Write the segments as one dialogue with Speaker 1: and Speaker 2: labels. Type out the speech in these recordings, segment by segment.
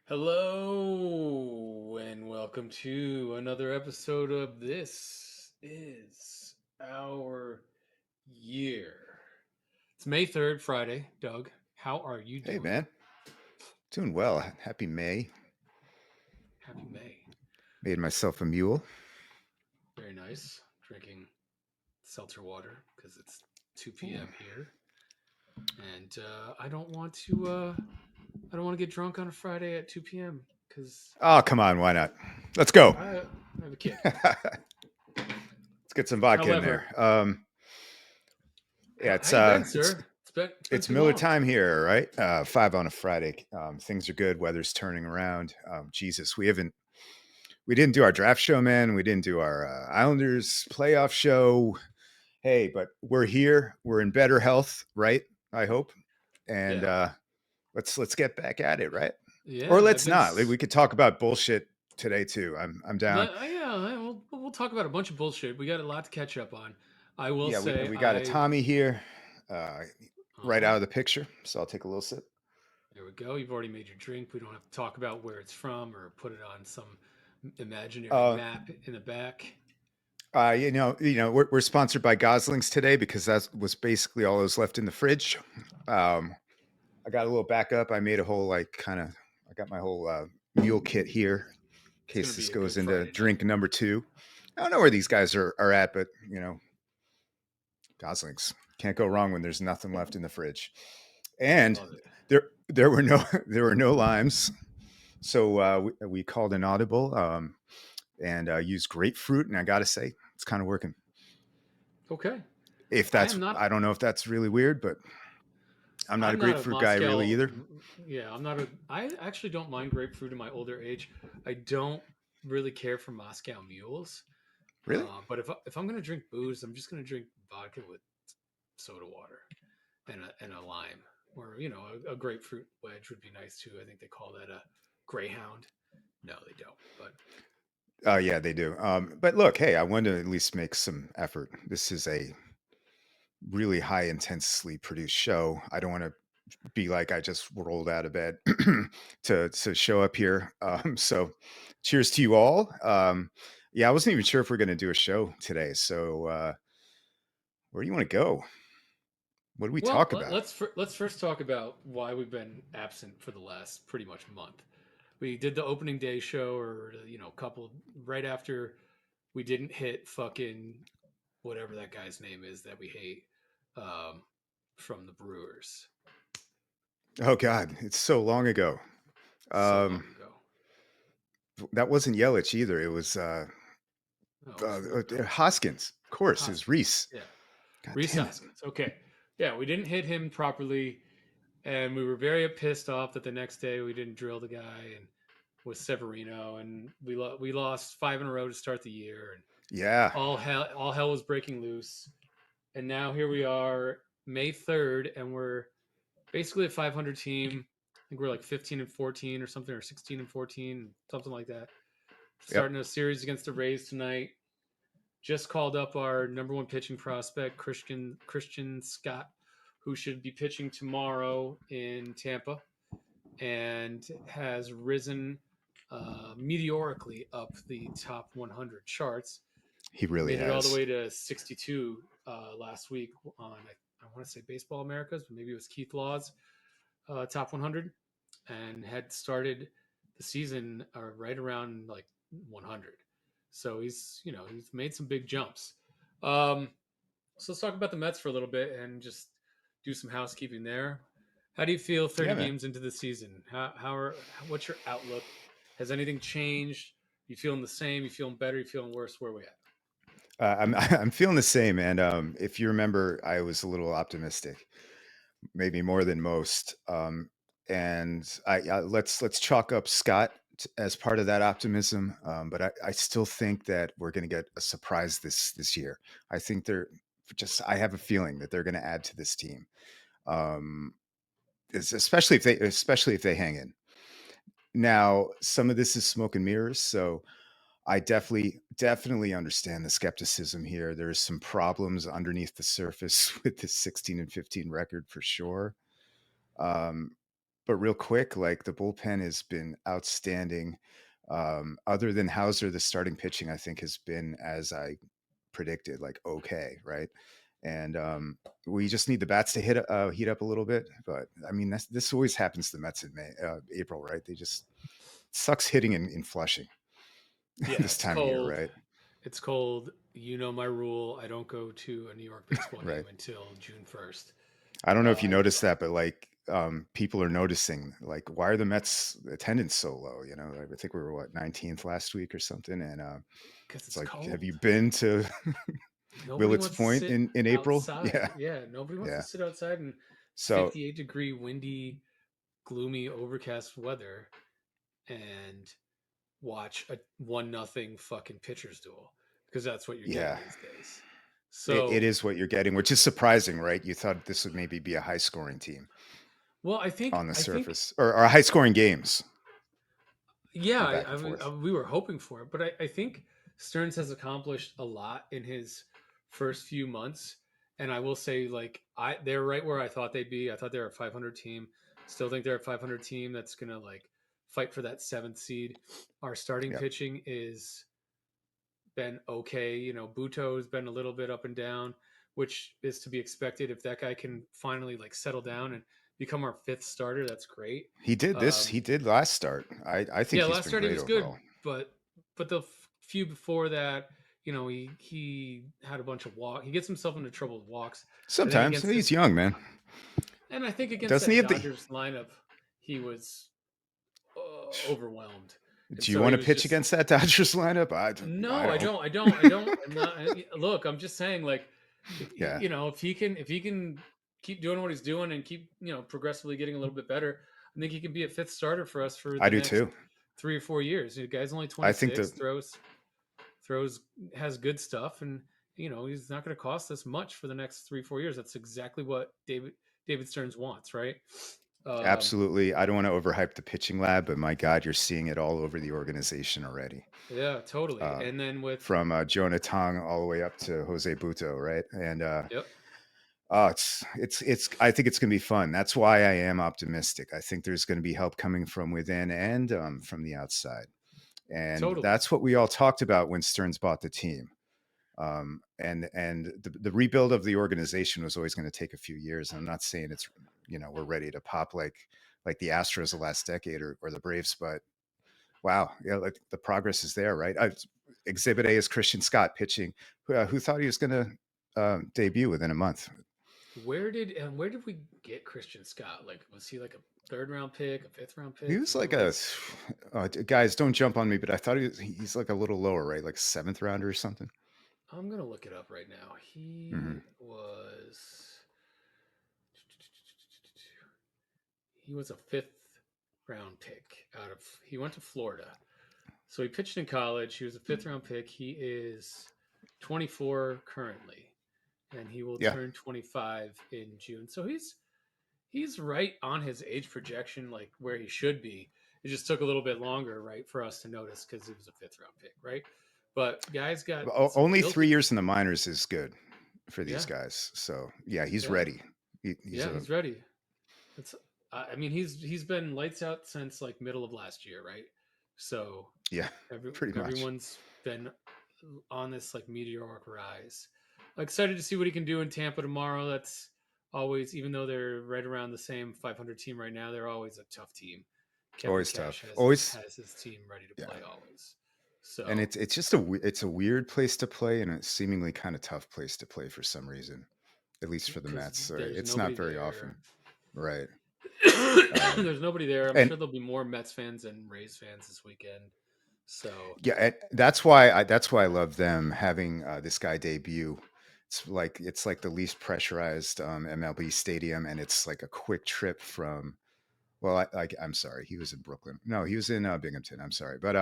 Speaker 1: Hello and welcome to another episode of This Is Our Year. It's May 3rd, Friday. Doug, how are you
Speaker 2: Hey,
Speaker 1: doing?
Speaker 2: man. Doing well. Happy May.
Speaker 1: Happy May.
Speaker 2: Made myself a mule.
Speaker 1: Very nice. Drinking seltzer water because it's 2
Speaker 2: Ooh.
Speaker 1: p.m. here. And I don't want to get drunk on a Friday at 2 p.m. because
Speaker 2: Oh, come on. Why not? Let's go.
Speaker 1: I have a kid.
Speaker 2: Let's get some vodka in there.
Speaker 1: However,
Speaker 2: Yeah,
Speaker 1: how you been, sir? It's been
Speaker 2: it's
Speaker 1: too
Speaker 2: Miller
Speaker 1: long.
Speaker 2: time here, right? 5 on a Friday. Things are good. Weather's turning around. Jesus, we didn't do our draft show, man. We didn't do our Islanders playoff show. Hey, but we're here. We're in better health, right? I hope. And
Speaker 1: Yeah.
Speaker 2: let's get back at it, right? Or
Speaker 1: Yeah, I've
Speaker 2: let's
Speaker 1: been.
Speaker 2: not. We could talk about bullshit today too. I'm down.
Speaker 1: Yeah, we'll talk about a bunch of bullshit. We got a lot to catch up on. I will
Speaker 2: Yeah,
Speaker 1: say
Speaker 2: we got a
Speaker 1: I've.
Speaker 2: Tommy here, uh, right
Speaker 1: Oh,
Speaker 2: out of the picture. So I'll take a little sip.
Speaker 1: there we go. You've already made your drink. We don't have to talk about where it's from or put it on some imaginary
Speaker 2: Uh,
Speaker 1: map in the back.
Speaker 2: we're sponsored by Goslings today because that was basically all that was left in the fridge. Um, I got a little backup. I made a whole I got my whole mule kit here in
Speaker 1: It's gonna
Speaker 2: case
Speaker 1: be
Speaker 2: this
Speaker 1: a
Speaker 2: goes
Speaker 1: good
Speaker 2: into
Speaker 1: Friday night.
Speaker 2: drink number two. I don't know where these guys are at, but Goslings can't go wrong when there's nothing left in the fridge. And
Speaker 1: Love it.
Speaker 2: there were no there were no limes, so we called an audible and used grapefruit, and I got to say it's kind of working.
Speaker 1: Okay.
Speaker 2: If
Speaker 1: I
Speaker 2: that's
Speaker 1: am not.
Speaker 2: I don't know if that's really weird, but I'm not a
Speaker 1: I'm not a
Speaker 2: grapefruit guy really
Speaker 1: Moscow.
Speaker 2: either.
Speaker 1: Yeah, I'm not a. I actually don't mind grapefruit in my older age. I don't really care for Moscow mules.
Speaker 2: Really?
Speaker 1: But if I'm gonna drink booze, I'm just gonna drink vodka with soda water and a lime, or a grapefruit wedge would be nice too. I think they call that a greyhound. No, they don't. But
Speaker 2: Yeah, they do. But look, hey, I wanted to at least make some effort. This is a really high intensely produced show. I don't want to be like I just rolled out of bed to show up here. So, cheers to you all. Yeah, I wasn't even sure if we're going to do a show today. So, where do you want to go? What do we
Speaker 1: well,
Speaker 2: talk about?
Speaker 1: let's first talk about why we've been absent for the last pretty much month. We did the opening day show, or couple right after we didn't hit fucking whatever that guy's name is that we hate, um, from the Brewers.
Speaker 2: Oh God, it's so long ago.
Speaker 1: So long
Speaker 2: Um,
Speaker 1: ago.
Speaker 2: that wasn't Yelich either. It was
Speaker 1: Oh, it was
Speaker 2: Hoskins. Of course, is
Speaker 1: Hoskins.
Speaker 2: Reese.
Speaker 1: Yeah.
Speaker 2: God
Speaker 1: Reese
Speaker 2: damn it.
Speaker 1: Hoskins. Okay. Yeah, we didn't hit him properly, and we were very pissed off that the next day we didn't drill the guy and with Severino, and we lost five in a row to start the year, and
Speaker 2: Yeah,
Speaker 1: all hell was breaking loose. And now here we are, May 3rd, and we're basically a 500 team. I think we're like 15 and 14 or something, or 16 and 14, something like that.
Speaker 2: yep.
Speaker 1: Starting a series against the Rays tonight. Just called up our number one pitching prospect, Christian Scott, who should be pitching tomorrow in Tampa, and has risen meteorically up the top 100 charts.
Speaker 2: He really
Speaker 1: Made it all the
Speaker 2: has.
Speaker 1: way to 62 last week on, I want to say Baseball Americas, but maybe it was Keith Law's top 100, and had started the season right around like 100. So he's made some big jumps. Um, so let's talk about the Mets for a little bit and just do some housekeeping there. How do you feel
Speaker 2: Yeah,
Speaker 1: 30
Speaker 2: man.
Speaker 1: games into the season? What's your outlook? Has anything changed? You feeling the same? You feeling better? You feeling worse? Where are we at?
Speaker 2: I'm feeling the same, and if you remember, I was a little optimistic, maybe more than most. And let's chalk up Scott as part of that optimism. But I still think that we're going to get a surprise this year. I think they're just. I have a feeling that they're going to add to this team, um, especially if they hang in. Now, some of this is smoke and mirrors, so I definitely understand the skepticism here. There's some problems underneath the surface with the 16 and 15 record for sure. Um, but real quick, like the bullpen has been outstanding. Other than Hauser, the starting pitching I think has been as I predicted, like okay, right? And we just need the bats to heat up a little bit. But I mean, this always happens to the Mets in April, right? They just sucks hitting in Flushing
Speaker 1: Yeah,
Speaker 2: this
Speaker 1: it's
Speaker 2: time of year,
Speaker 1: cold.
Speaker 2: right?
Speaker 1: It's cold. You know my rule. I don't go to a New York baseball game
Speaker 2: Right.
Speaker 1: until June 1st.
Speaker 2: I don't know if you
Speaker 1: Uh,
Speaker 2: noticed that, but like people are noticing, like, why are the Mets attendance so low? You know, like, I think we were what 19th last week or something, and
Speaker 1: because
Speaker 2: it's
Speaker 1: it's
Speaker 2: like, have you
Speaker 1: cold.
Speaker 2: been to
Speaker 1: Nobody
Speaker 2: Willets
Speaker 1: wants to
Speaker 2: Point
Speaker 1: sit
Speaker 2: in April?
Speaker 1: outside.
Speaker 2: Yeah,
Speaker 1: Yeah, nobody wants to
Speaker 2: yeah.
Speaker 1: sit outside in
Speaker 2: So
Speaker 1: 58-degree, windy, gloomy, overcast weather and watch a 1-0 fucking pitcher's duel because that's what you're getting
Speaker 2: yeah,
Speaker 1: these days.
Speaker 2: it
Speaker 1: So,
Speaker 2: is what you're getting, which is surprising, right? You thought this would maybe be a high scoring team
Speaker 1: well,
Speaker 2: on the
Speaker 1: I think
Speaker 2: surface, or high scoring games,
Speaker 1: yeah,
Speaker 2: go back and forth.
Speaker 1: we were hoping for it, but I think Stearns has accomplished a lot in his first few months, and I will say, like, they're right where I thought they'd be. I thought they were a 500 team. Still think they're a 500 team that's gonna like fight for that seventh seed. Our starting
Speaker 2: Yeah,
Speaker 1: pitching is been okay. You know, Buto's been a little bit up and down, which is to be expected. If that guy can finally like settle down and become our fifth starter, that's great.
Speaker 2: he did this.
Speaker 1: Um,
Speaker 2: He did last start. I think
Speaker 1: yeah,
Speaker 2: he's
Speaker 1: last
Speaker 2: been
Speaker 1: start he
Speaker 2: great
Speaker 1: was good,
Speaker 2: overall.
Speaker 1: but the few before that, you know, he had a bunch of walk. He gets himself into trouble with walks. I think
Speaker 2: Sometimes
Speaker 1: against the
Speaker 2: he's young, man.
Speaker 1: and I think against
Speaker 2: Doesn't he
Speaker 1: that
Speaker 2: have the?
Speaker 1: Dodgers lineup, he was overwhelmed, and
Speaker 2: Do you
Speaker 1: so
Speaker 2: want
Speaker 1: he
Speaker 2: to
Speaker 1: was
Speaker 2: pitch
Speaker 1: just
Speaker 2: against that Dodgers lineup? I
Speaker 1: no, I
Speaker 2: don't.
Speaker 1: don't. I don't. I don't. I'm not. Look, I'm just saying, like,
Speaker 2: Yeah,
Speaker 1: you know, if he can keep doing what he's doing and keep progressively getting a little bit better, I think he can be a fifth starter for us for
Speaker 2: I
Speaker 1: the
Speaker 2: do
Speaker 1: next
Speaker 2: too.
Speaker 1: 3 or 4 years. The guy's only
Speaker 2: I think that
Speaker 1: 26, throws has good stuff, and he's not going to cost us much for the next 3 4 years. That's exactly what David Stearns wants, right? Um,
Speaker 2: absolutely. I don't want to overhype the pitching lab, but my God, you're seeing it all over the organization already.
Speaker 1: yeah, totally.
Speaker 2: Uh,
Speaker 1: And then with
Speaker 2: from Jonah Tong all the way up to Jose Buto, right? And
Speaker 1: yep,
Speaker 2: it's. I think it's going to be fun. That's why I am optimistic. I think there's going to be help coming from within and from the outside, and
Speaker 1: totally.
Speaker 2: that's what we all talked about when Stearns bought the team. And the rebuild of the organization was always going to take a few years. I'm not saying it's we're ready to pop like the Astros the last decade or the Braves, but wow, yeah, like the progress is there, right? Exhibit A is Christian Scott pitching. Who thought he was going to debut within a month?
Speaker 1: Where did we get Christian Scott? Like, was he like a third round pick, a fifth round
Speaker 2: He
Speaker 1: pick?
Speaker 2: was
Speaker 1: Where
Speaker 2: like a
Speaker 1: was
Speaker 2: guys. Don't jump on me, but I thought he's like a little lower, right? Like seventh rounder or something.
Speaker 1: I'm gonna look it up right now.
Speaker 2: Hmm.
Speaker 1: He was a fifth round pick out of he went to Florida. So he pitched in college. He was a fifth round pick. He is 24 currently, and he will
Speaker 2: Yeah,
Speaker 1: turn 25 in June. So he's right on his age projection, like where he should be. It just took a little bit longer, right, for us to notice because he was a fifth round pick, right? But guys got some
Speaker 2: Only
Speaker 1: built.
Speaker 2: 3 years in the minors is good for these
Speaker 1: Yeah,
Speaker 2: guys. So yeah, he's
Speaker 1: yeah,
Speaker 2: ready. He's
Speaker 1: yeah.
Speaker 2: a
Speaker 1: He's ready. It's. I mean, he's been lights out since like middle of last year, right? So
Speaker 2: yeah, pretty much.
Speaker 1: everyone's been on this like meteoric rise. Excited to see what he can do in Tampa tomorrow. That's always, even though they're right around the same 500 team right now, they're always a tough team. Kevin
Speaker 2: Always
Speaker 1: Cash
Speaker 2: tough. Always,
Speaker 1: has his team ready to
Speaker 2: yeah.
Speaker 1: play always.
Speaker 2: And
Speaker 1: So
Speaker 2: it's just it's a weird place to play and a seemingly kind of tough place to play for some reason. At least for the
Speaker 1: because
Speaker 2: Mets. So
Speaker 1: there's
Speaker 2: it's
Speaker 1: nobody
Speaker 2: not very
Speaker 1: there,
Speaker 2: often. Right. Um
Speaker 1: there's nobody there. I'm
Speaker 2: and
Speaker 1: sure there'll be more Mets fans and Rays fans this weekend. So
Speaker 2: yeah, and that's why I love them having this guy debut. It's like the least pressurized MLB stadium, and it's like a quick trip from. Well, I'm sorry, he was in Brooklyn. No, he was in Binghamton. I'm sorry, but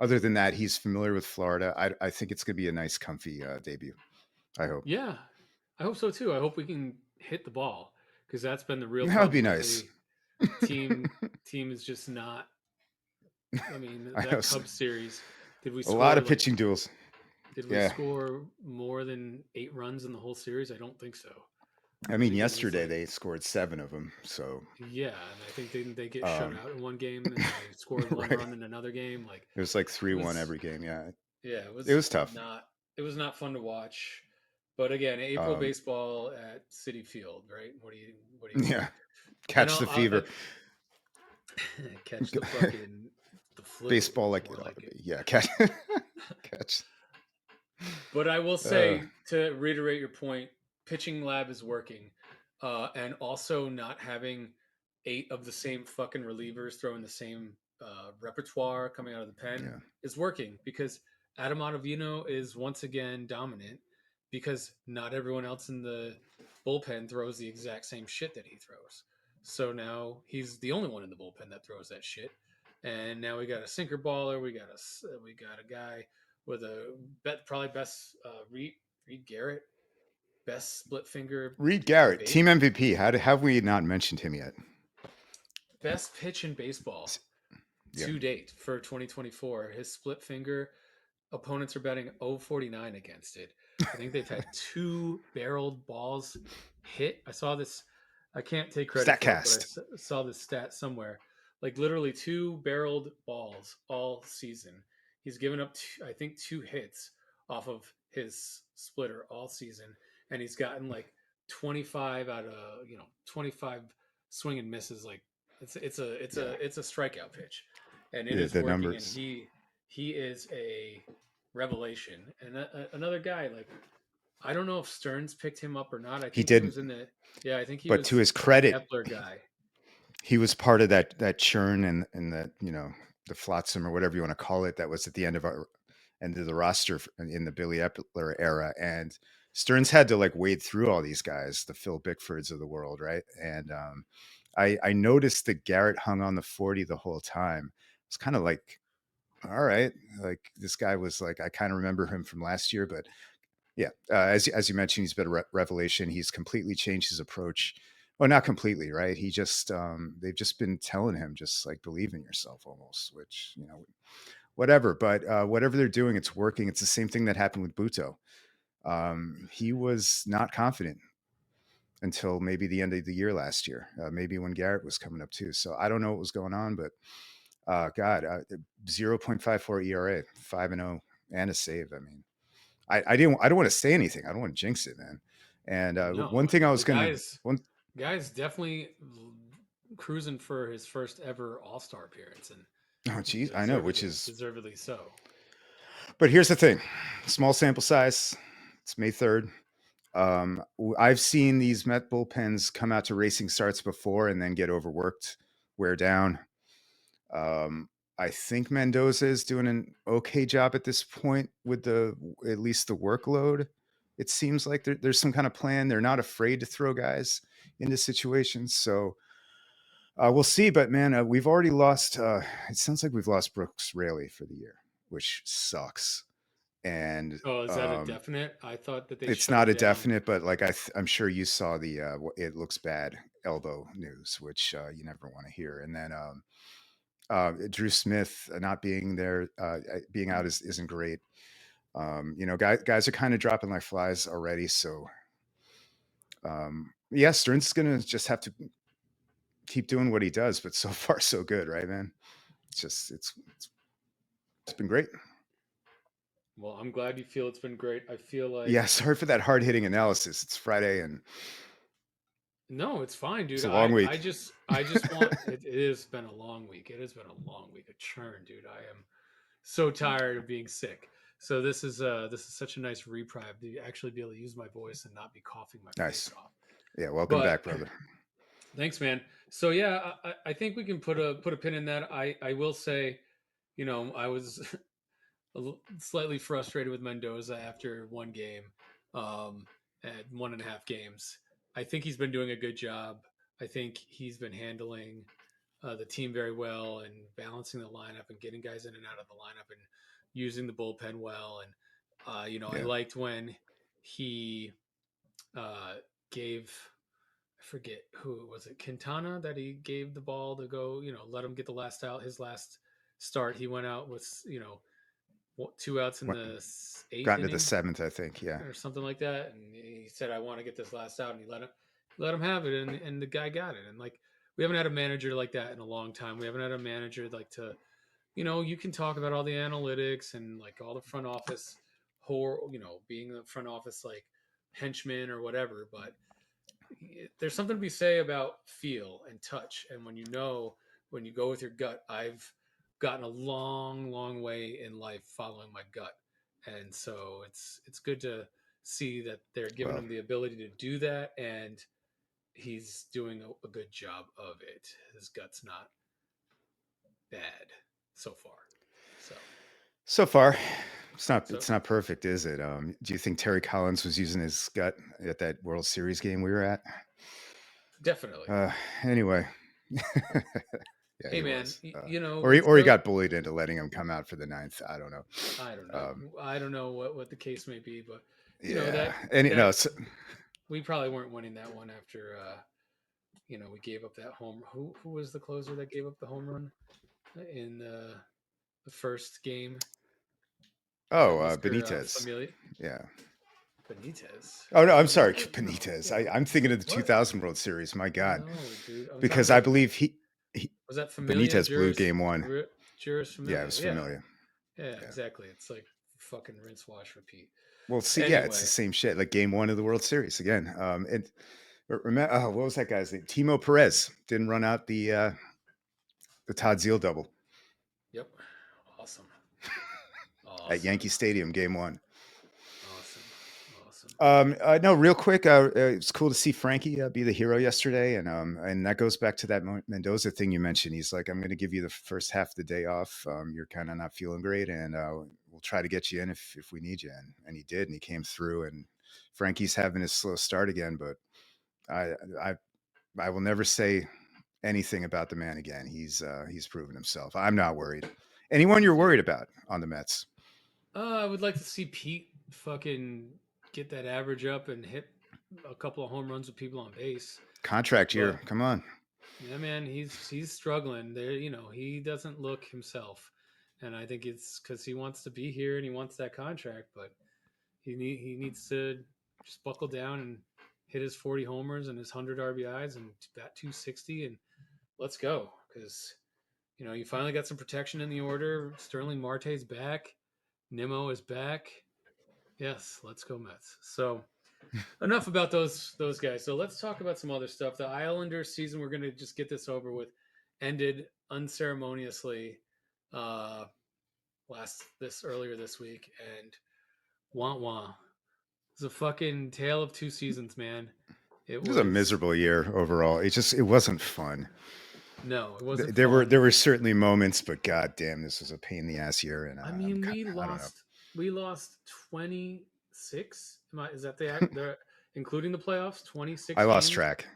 Speaker 2: other than that, he's familiar with Florida. I think it's gonna be a nice, comfy debut. I hope
Speaker 1: yeah, I hope so too. I hope we can hit the ball because that's been the real
Speaker 2: that would
Speaker 1: problem
Speaker 2: be
Speaker 1: lately.
Speaker 2: nice.
Speaker 1: Team team is just not. I mean,
Speaker 2: I know
Speaker 1: that Cubs series, did we
Speaker 2: a lot
Speaker 1: score
Speaker 2: of
Speaker 1: like
Speaker 2: pitching duels.
Speaker 1: did we
Speaker 2: Yeah,
Speaker 1: score more than 8 runs in the whole series? I don't think so.
Speaker 2: I
Speaker 1: because
Speaker 2: mean,
Speaker 1: again, he's
Speaker 2: yesterday
Speaker 1: like,
Speaker 2: they scored 7 of them. So,
Speaker 1: yeah, and I think they get shut
Speaker 2: um,
Speaker 1: out in one game, and then they scored one
Speaker 2: right.
Speaker 1: run in another game. Like
Speaker 2: It was like
Speaker 1: it
Speaker 2: 3-1
Speaker 1: was,
Speaker 2: every game. Yeah.
Speaker 1: yeah,
Speaker 2: It was tough.
Speaker 1: it was not fun to watch. But again, April
Speaker 2: Um,
Speaker 1: baseball at City Field, right? What do you
Speaker 2: yeah.
Speaker 1: expect? And
Speaker 2: Catch the fever.
Speaker 1: catch the fucking the flu,
Speaker 2: Baseball like
Speaker 1: more
Speaker 2: it ought to
Speaker 1: like it.
Speaker 2: be. Yeah. Catch. catch.
Speaker 1: But I will
Speaker 2: Uh,
Speaker 1: say, to reiterate your point, pitching lab is working, and also not having 8 of the same fucking relievers throwing the same repertoire coming out of the pen
Speaker 2: yeah.
Speaker 1: is working because Adam Ottavino is once again dominant because not everyone else in the bullpen throws the exact same shit that he throws. So now he's the only one in the bullpen that throws that shit. And now we got a sinker baller. We got a guy with a probably best Reed Garrett, best split finger
Speaker 2: Reed
Speaker 1: in
Speaker 2: Garrett,
Speaker 1: base,
Speaker 2: team MVP. Have we not mentioned him yet?
Speaker 1: best pitch in baseball
Speaker 2: Yeah.
Speaker 1: to date for 2024. His split finger opponents are betting 0.49 against it. I think they've had 2 barreled balls hit. I saw this. I can't take credit for it, but
Speaker 2: Statcast.
Speaker 1: saw this stat somewhere. Like literally 2 barreled balls all season. He's given up, I think, 2 hits off of his splitter all season, and he's gotten like 25 out of 25 swing and misses. Like
Speaker 2: Yeah.
Speaker 1: it's a strikeout pitch, and it
Speaker 2: Yeah.
Speaker 1: is
Speaker 2: The
Speaker 1: working. And
Speaker 2: numbers.
Speaker 1: he is a revelation. And another guy, like I don't know if Stearns picked him up or not. I
Speaker 2: He
Speaker 1: think he
Speaker 2: didn't.
Speaker 1: was in the yeah. I think he
Speaker 2: But to
Speaker 1: was
Speaker 2: his
Speaker 1: the
Speaker 2: credit,
Speaker 1: Epler guy.
Speaker 2: he was part of that churn and that the flotsam or whatever you want to call it that was at the end of the roster in the Billy Epler era, and Stearns had to like wade through all these guys, the Phil Bickfords of the world, right? And I noticed that Garrett hung on the 40 the whole time. It's kind of like, all right, like this guy was like, I kind of remember him from last year, but yeah, as you mentioned, he's been a revelation. He's completely changed his approach. Well, not completely, right? He just they've just been telling him just like believe in yourself, almost. Which whatever, but whatever they're doing, it's working. It's the same thing that happened with Buto. He was not confident until maybe the end of the year last year, maybe when Garrett was coming up too. So I don't know what was going on, but God, 0.54 ERA, 5-0, and a save. I mean, I don't want to say anything. I don't want to jinx it, man. And one
Speaker 1: No,
Speaker 2: thing I
Speaker 1: the
Speaker 2: was gonna
Speaker 1: guy's
Speaker 2: one
Speaker 1: guy's definitely cruising for his first ever All Star appearance, and
Speaker 2: oh geez, I know, which is
Speaker 1: deservedly so.
Speaker 2: but here's the thing. Small sample size. It's May 3rd. I've seen these Met bullpens come out to racing starts before and then get overworked, wear down. Um, I think Mendoza is doing an okay job at this point with the at least the workload. It seems like there's some kind of plan. They're not afraid to throw guys into situations. So we'll see. But man, we've already lost. It sounds like we've lost Brooks Raley for the year, which sucks. And
Speaker 1: Oh, is that a definite? I thought that they
Speaker 2: it's
Speaker 1: shut
Speaker 2: not
Speaker 1: him
Speaker 2: a
Speaker 1: down.
Speaker 2: definite, but like I'm sure you saw the it looks bad elbow news, which you never want to hear. And then Drew Smith not being there, being out isn't great. Guys are kind of dropping like flies already. So yeah, Stearns is gonna just have to keep doing what he does. But so far, so good, right, man? It's been great.
Speaker 1: Well, I'm glad you feel it's been great. I feel
Speaker 2: Yeah,
Speaker 1: like
Speaker 2: sorry for that hard hitting analysis. It's Friday and
Speaker 1: no, it's fine,
Speaker 2: it's
Speaker 1: dude.
Speaker 2: a long week.
Speaker 1: I just want it has been a long week. It has been a long week, a churn, dude. I am so tired of being sick. So this is such a nice reprieve to actually be able to use my voice and not be coughing my face
Speaker 2: Nice.
Speaker 1: off.
Speaker 2: Yeah, welcome
Speaker 1: But
Speaker 2: back, brother.
Speaker 1: thanks, man. So yeah, I think we can put a pin in that. I will say, I was slightly frustrated with Mendoza after one game, at 1.5 games. I think he's been doing a good job. I think he's been handling the team very well and balancing the lineup and getting guys in and out of the lineup and using the bullpen well. And I
Speaker 2: Yeah.
Speaker 1: liked when he uh, gave, I forget who was it, Quintana, that he gave the ball to go, let him get the last out. His last start, he went out with 2 outs in
Speaker 2: Went,
Speaker 1: the eighth
Speaker 2: got into the
Speaker 1: inning
Speaker 2: seventh, I think. Yeah.
Speaker 1: or something like that, and he said, "I want to get this last out," and he let him. let him have it, and the guy got it. And like we haven't had a manager like that in a long time. We haven't had a manager like to, you can talk about all the analytics and like all the front office horror, being the front office like henchman or whatever, but there's something to be say about feel and touch. And when you go with your gut, I've gotten a long, long way in life following my gut. And so it's good to see that they're giving
Speaker 2: Well,
Speaker 1: him the ability to do that, and he's doing a good job of it. His gut's not bad so far. So
Speaker 2: so far,
Speaker 1: so
Speaker 2: it's not perfect, is it? Do you think Terry Collins was using his gut at that World Series game we were at?
Speaker 1: definitely.
Speaker 2: Uh, anyway, yeah,
Speaker 1: Hey
Speaker 2: he
Speaker 1: man,
Speaker 2: was,
Speaker 1: it's
Speaker 2: or he
Speaker 1: early.
Speaker 2: got bullied into letting him come out for the ninth. I don't know.
Speaker 1: I don't know.
Speaker 2: Um,
Speaker 1: I don't know what the case may be, but
Speaker 2: yeah,
Speaker 1: that
Speaker 2: and
Speaker 1: that we probably weren't winning that one after we gave up that home. Who was the closer that gave up the home run in the first game? Was that Mister
Speaker 2: Benitez.
Speaker 1: Familia
Speaker 2: Yeah.
Speaker 1: Benitez?
Speaker 2: Oh no, I'm
Speaker 1: Who?
Speaker 2: sorry,
Speaker 1: No,
Speaker 2: Benitez.
Speaker 1: yeah.
Speaker 2: I'm thinking of the
Speaker 1: What?
Speaker 2: 2000 World Series. My God,
Speaker 1: No, dude. I'm talking
Speaker 2: because I
Speaker 1: about.
Speaker 2: believe he
Speaker 1: Was that Familia
Speaker 2: Benitez blew
Speaker 1: Juris
Speaker 2: game one.
Speaker 1: Juris
Speaker 2: Yeah, it
Speaker 1: Familia?
Speaker 2: was
Speaker 1: Yeah,
Speaker 2: familiar.
Speaker 1: yeah,
Speaker 2: Yeah.
Speaker 1: exactly. It's like fucking rinse, wash, repeat.
Speaker 2: Well, see, yeah, it's the
Speaker 1: Anyway,
Speaker 2: same shit. Like game one of the World Series again. And remember, oh, what was that guy's name? Timo Perez didn't run out the Todd Zeal double
Speaker 1: yep. Awesome.
Speaker 2: at Yankee
Speaker 1: Awesome.
Speaker 2: Stadium, game one.
Speaker 1: Awesome. Awesome.
Speaker 2: No, real quick, it's cool to see Frankie be the hero yesterday, and that goes back to that Mendoza thing you mentioned. He's like, "I'm going to give you the first half of the day off. You're kind of not feeling great, and we'll try to get you in if we need you." And he did, and he came through. And Frankie's having his slow start again, but I I I will never say anything about the man again. He's proven himself. I'm not worried. Anyone you're
Speaker 1: Yeah.
Speaker 2: worried about on the Mets?
Speaker 1: I would like to see Pete fucking get that average up and hit a couple of home runs with people on base.
Speaker 2: Contract year,
Speaker 1: But
Speaker 2: come on.
Speaker 1: yeah, man, he's struggling. There, he doesn't look himself, and I think it's because he wants to be here and he wants that contract, but he needs to just buckle down and hit his 40 homers and his 100 RBIs and bat 260 and let's go because you finally got some protection in the order. Sterling Marte's back. Nimmo is back. Yes, let's go Mets. So enough about those guys. So let's talk about some other stuff. The Islanders season, we're gonna just get this over with, ended unceremoniously uh earlier this week, and wah wah. It's a fucking tale of two seasons, man. It
Speaker 2: It was a
Speaker 1: was
Speaker 2: miserable year overall. It wasn't fun.
Speaker 1: no, it wasn't
Speaker 2: There
Speaker 1: fun.
Speaker 2: were certainly moments, but god damn, this was a pain in the ass year, and
Speaker 1: I mean,
Speaker 2: I don't know.
Speaker 1: we lost 26. Is that the including the playoffs?
Speaker 2: I
Speaker 1: 26
Speaker 2: lost
Speaker 1: games
Speaker 2: track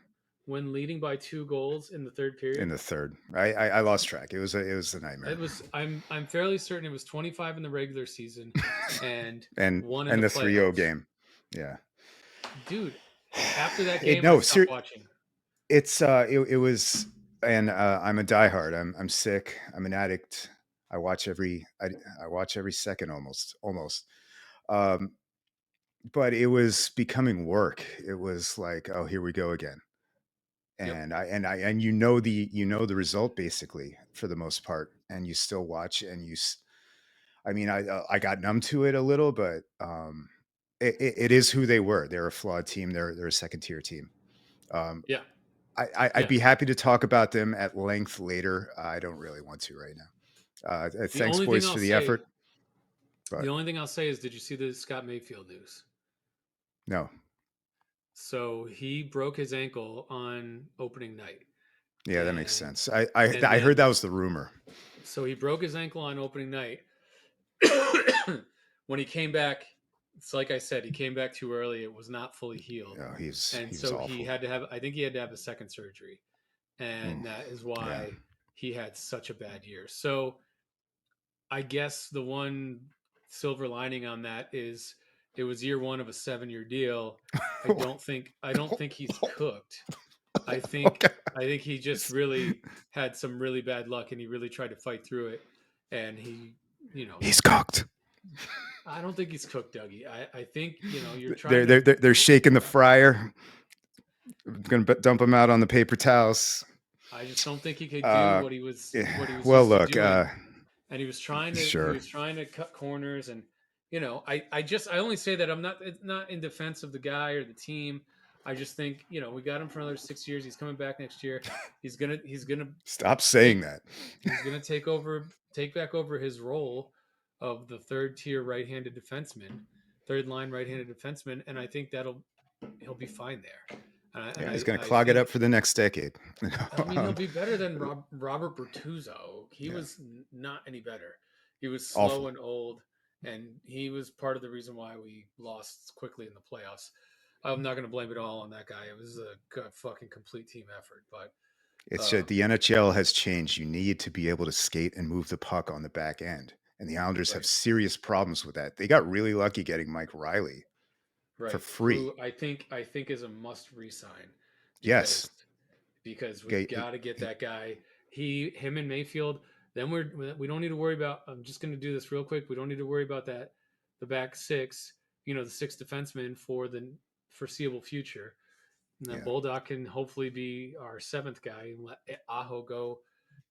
Speaker 1: when leading by 2 goals in the third
Speaker 2: in
Speaker 1: period.
Speaker 2: the third. I lost track. It was a nightmare,
Speaker 1: It was I'm fairly certain it was 25 in the regular season and one in
Speaker 2: and
Speaker 1: the
Speaker 2: the 3-0
Speaker 1: playoffs.
Speaker 2: game. Yeah,
Speaker 1: Dude, after that
Speaker 2: it
Speaker 1: game I
Speaker 2: no,
Speaker 1: stopped watching.
Speaker 2: it was, and I'm a diehard. I'm sick. I'm an addict. I watch every second almost. Um, but it was becoming work. It was like, oh, here we go again.
Speaker 1: Yep.
Speaker 2: And you know the result basically for the most part, and you still watch and I mean I got numb to it a little, but it is who they were. They're a flawed team. They're a second tier team. Um,
Speaker 1: Yeah.
Speaker 2: I'd
Speaker 1: Yeah.
Speaker 2: be happy to talk about them at length later. I don't really want to right now.
Speaker 1: The
Speaker 2: Thanks,
Speaker 1: only thing
Speaker 2: boys,
Speaker 1: I'll
Speaker 2: for the
Speaker 1: say,
Speaker 2: effort, but
Speaker 1: is did you see the Scott Mayfield news?
Speaker 2: no,
Speaker 1: So he broke his ankle on opening night.
Speaker 2: yeah, that makes
Speaker 1: And
Speaker 2: sense.
Speaker 1: and
Speaker 2: I heard
Speaker 1: then
Speaker 2: that was the rumor.
Speaker 1: so he broke his ankle on opening night. When he came back, it's like I said, he came back too early. It was not fully healed.
Speaker 2: No,
Speaker 1: And
Speaker 2: he was
Speaker 1: so he
Speaker 2: awful.
Speaker 1: had to have, I think he had to have a second surgery.
Speaker 2: Mm,
Speaker 1: And that is
Speaker 2: yeah.
Speaker 1: why he had such a bad year. So I guess the one silver lining on that is it was year one of a 7-year deal. I don't think he's cooked.
Speaker 2: Okay.
Speaker 1: I think he just really had some really bad luck and he really tried to fight through it. And he, you know,
Speaker 2: He's cooked.
Speaker 1: I don't think he's cooked, Dougie. I think, you're trying to
Speaker 2: They're shaking the fryer. Going to dump him out on the paper towels.
Speaker 1: I just don't think he could do
Speaker 2: Uh,
Speaker 1: what he was
Speaker 2: yeah, well,
Speaker 1: used to
Speaker 2: look,
Speaker 1: doing. And he
Speaker 2: sure.
Speaker 1: was trying to cut corners. And I only say that, I'm not, it's not in defense of the guy or the team. I just think, we got him for another 6 years. He's coming back next year. He's gonna
Speaker 2: Stop saying
Speaker 1: take
Speaker 2: that.
Speaker 1: he's gonna take back over his role of the third tier right-handed defenseman, third line right-handed defenseman. And I think he'll be fine there. And
Speaker 2: Yeah,
Speaker 1: I,
Speaker 2: he's going to
Speaker 1: I
Speaker 2: clog it up
Speaker 1: think,
Speaker 2: for the next decade.
Speaker 1: I mean, he'll be better than Robert Bertuzzo. He
Speaker 2: Yeah,
Speaker 1: was not any better. He was slow
Speaker 2: awful.
Speaker 1: and old, and he was part of the reason why we lost quickly in the playoffs. I'm not going to blame it all on that guy. It was a fucking complete team effort. But
Speaker 2: It's just,
Speaker 1: um,
Speaker 2: the NHL has changed. You need to be able to skate and move the puck on the back end. And the Islanders have
Speaker 1: right,
Speaker 2: serious problems with that. They got really lucky getting Mike Riley for
Speaker 1: right,
Speaker 2: free.
Speaker 1: who I think is a must resign,
Speaker 2: Yes.
Speaker 1: because we've
Speaker 2: Okay.
Speaker 1: got to get that guy. Him and Mayfield. Then we don't need to worry about. I'm just going to do this real quick. We don't need to worry about that. The back six, the six defensemen for the foreseeable future. And then
Speaker 2: Yeah.
Speaker 1: Bulldog can hopefully be our seventh guy and let Aho go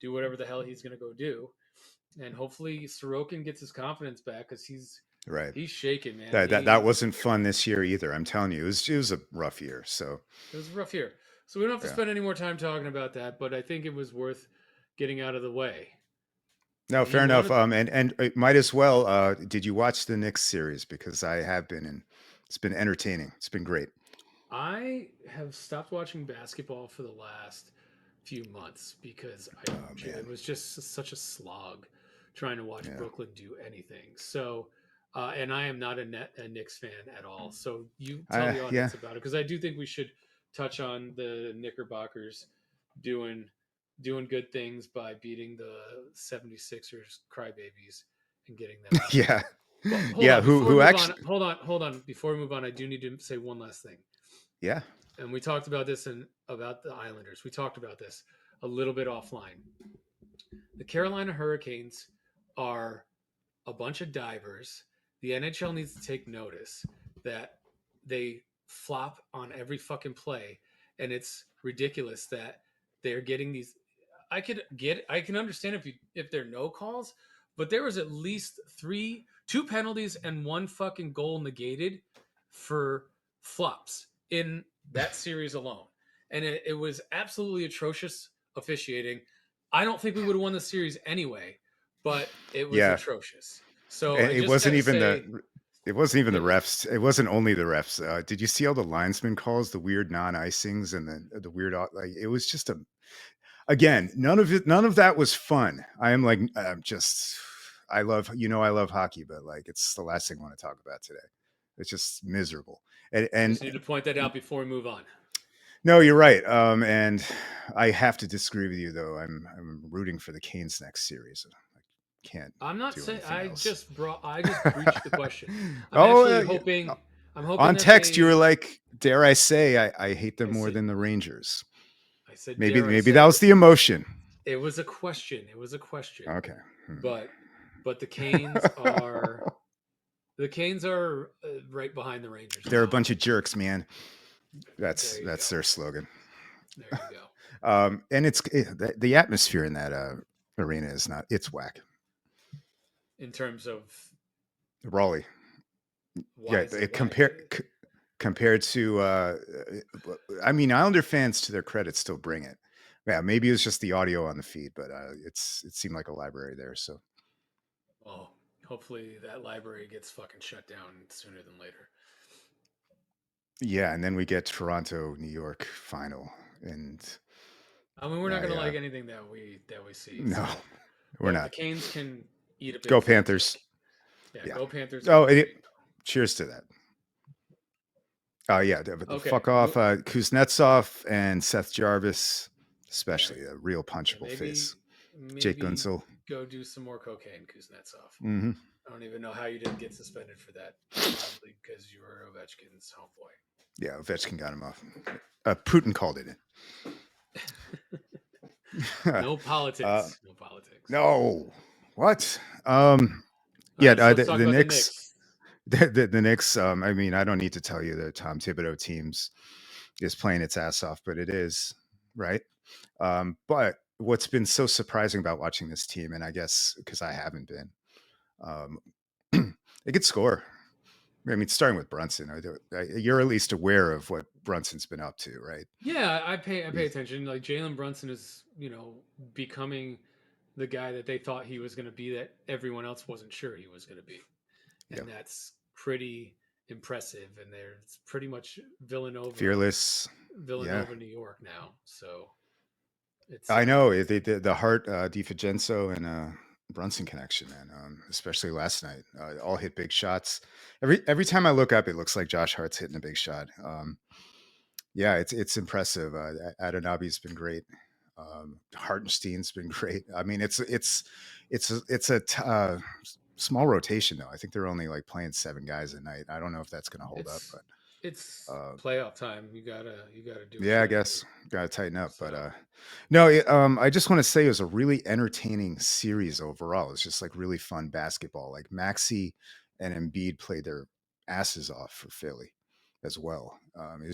Speaker 1: do whatever the hell he's going to go do. And hopefully Sorokin gets his confidence back, because
Speaker 2: Right.
Speaker 1: he's shaking, man.
Speaker 2: That wasn't fun this year either. I'm telling you, it was a rough year. So
Speaker 1: It was a rough year. So we don't have to
Speaker 2: yeah.
Speaker 1: spend any more time talking about that, but I think it was worth getting out of the way.
Speaker 2: No, fair
Speaker 1: You
Speaker 2: enough.
Speaker 1: wanted
Speaker 2: And it might as well. Did you watch the Knicks series? Because I have been, and it's been entertaining. It's been great.
Speaker 1: I have stopped watching basketball for the last few months, because
Speaker 2: Oh
Speaker 1: it
Speaker 2: man.
Speaker 1: was just such a slog trying to watch
Speaker 2: Yeah.
Speaker 1: Brooklyn do anything. So, and I am not a Knicks fan at all. So you tell the
Speaker 2: Yeah.
Speaker 1: audience about it, because I do think we should touch on the Knickerbockers doing good things by beating the 76ers crybabies and getting them out of there.
Speaker 2: Yeah.
Speaker 1: But hold
Speaker 2: Yeah.
Speaker 1: on, before we
Speaker 2: Who
Speaker 1: move on,
Speaker 2: actually?
Speaker 1: hold on. Before we move on, I do need to say one last thing.
Speaker 2: Yeah.
Speaker 1: And we talked about this about the Islanders. We talked about this a little bit offline. The Carolina Hurricanes are a bunch of divers. The NHL needs to take notice that they flop on every fucking play, and it's ridiculous that they're getting these. I can understand if there are no calls, but there was at least two penalties and one fucking goal negated for flops in that series alone. And it was absolutely atrocious officiating. I don't think we would have won the series anyway, but it was
Speaker 2: Yeah.
Speaker 1: atrocious. So
Speaker 2: And
Speaker 1: I just got to say,
Speaker 2: it wasn't even the
Speaker 1: it was
Speaker 2: refs. It wasn't only the refs. Did you see all the linesman calls, the weird non-icings, and the weird like? It was just a again. None of that was fun. I am like, I'm just. I love I love hockey, but like it's the last thing I want to talk about today. It's just miserable. And
Speaker 1: just need to point that out before we move on.
Speaker 2: no, you're right. And I have to disagree with you though. I'm rooting for the Canes next series. I can't
Speaker 1: I'm not
Speaker 2: do
Speaker 1: saying
Speaker 2: anything else.
Speaker 1: I just breached the question. I'm
Speaker 2: Oh,
Speaker 1: actually
Speaker 2: yeah.
Speaker 1: I'm hoping
Speaker 2: On
Speaker 1: that
Speaker 2: text, you were
Speaker 1: they
Speaker 2: like, "Dare I say, I hate them
Speaker 1: I
Speaker 2: more
Speaker 1: said
Speaker 2: than the Rangers."
Speaker 1: I said
Speaker 2: Maybe
Speaker 1: dare I
Speaker 2: maybe that
Speaker 1: say.
Speaker 2: was the emotion.
Speaker 1: It was a question. It was a question.
Speaker 2: Okay.
Speaker 1: But the Canes are right behind the Rangers
Speaker 2: They're a
Speaker 1: now.
Speaker 2: bunch of jerks, man.
Speaker 1: There you
Speaker 2: That's
Speaker 1: go.
Speaker 2: their slogan.
Speaker 1: There you go.
Speaker 2: And the atmosphere in that arena is not. It's whack.
Speaker 1: In terms of
Speaker 2: Raleigh.
Speaker 1: why
Speaker 2: Yeah,
Speaker 1: is it whack?
Speaker 2: compared to I mean Islander fans to their credit still bring it. Yeah, maybe it was just the audio on the feed, but it seemed like a library there. So
Speaker 1: Well, hopefully that library gets fucking shut down sooner than later.
Speaker 2: yeah, and then we get Toronto, New York final, and
Speaker 1: I mean, we're not gonna
Speaker 2: yeah,
Speaker 1: like anything that we see.
Speaker 2: no,
Speaker 1: So,
Speaker 2: we're
Speaker 1: but the
Speaker 2: not.
Speaker 1: Canes can eat a big
Speaker 2: Go
Speaker 1: fat dick.
Speaker 2: Panthers.
Speaker 1: Yeah,
Speaker 2: Yeah.
Speaker 1: go Panthers
Speaker 2: Oh,
Speaker 1: all day.
Speaker 2: cheers to that. Oh yeah,
Speaker 1: Okay,
Speaker 2: fuck off, Kuznetsov and Seth Jarvis,
Speaker 1: yeah,
Speaker 2: especially a real
Speaker 1: yeah.
Speaker 2: punchable face. Jake
Speaker 1: Maybe
Speaker 2: Gunsel.
Speaker 1: go do some more cocaine, Kuznetsov.
Speaker 2: Hmm.
Speaker 1: I don't even know how you didn't get suspended for that. Probably because you were Ovechkin's homeboy.
Speaker 2: Yeah, Ovechkin got him off. Putin called it in.
Speaker 1: No
Speaker 2: uh,
Speaker 1: politics. No politics.
Speaker 2: no, what?
Speaker 1: All
Speaker 2: Yeah,
Speaker 1: right, so let's talk
Speaker 2: the
Speaker 1: about the
Speaker 2: Knicks.
Speaker 1: Knicks.
Speaker 2: The Knicks. I mean, I don't need to tell you the Tom Thibodeau teams. is playing its ass off, but it is right. But what's been so surprising about watching this team, and I guess because I haven't been, um, they could score. I mean, starting with Brunson, you're at least aware of what Brunson's been up to, right?
Speaker 1: Yeah, I pay
Speaker 2: He's,
Speaker 1: attention. Like Jalen Brunson is, becoming the guy that they thought he was going to be that everyone else wasn't sure he was going to be.
Speaker 2: yeah,
Speaker 1: And that's pretty impressive. And there's pretty much
Speaker 2: fearless. Yeah,
Speaker 1: Villanova, New York now. So it's
Speaker 2: I know the Hart DiFigenzo and Brunson connection, man. Especially last night, all hit big shots. Every time I look up, it looks like Josh Hart's hitting a big shot. Yeah, it's impressive. Adenabi's been great. Hartenstein's been great. I mean, it's a small rotation though. I think they're only like playing 7 guys a night. I don't know if that's going to hold up,
Speaker 1: it's
Speaker 2: but
Speaker 1: it's
Speaker 2: uh,
Speaker 1: playoff time. You gotta do what
Speaker 2: yeah,
Speaker 1: you
Speaker 2: I
Speaker 1: gotta do.
Speaker 2: guess got to tighten up. But
Speaker 1: So
Speaker 2: no, I just want to say it was a really entertaining series overall. It's just like really fun basketball. Like Maxi and Embiid played their asses off for Philly as well. It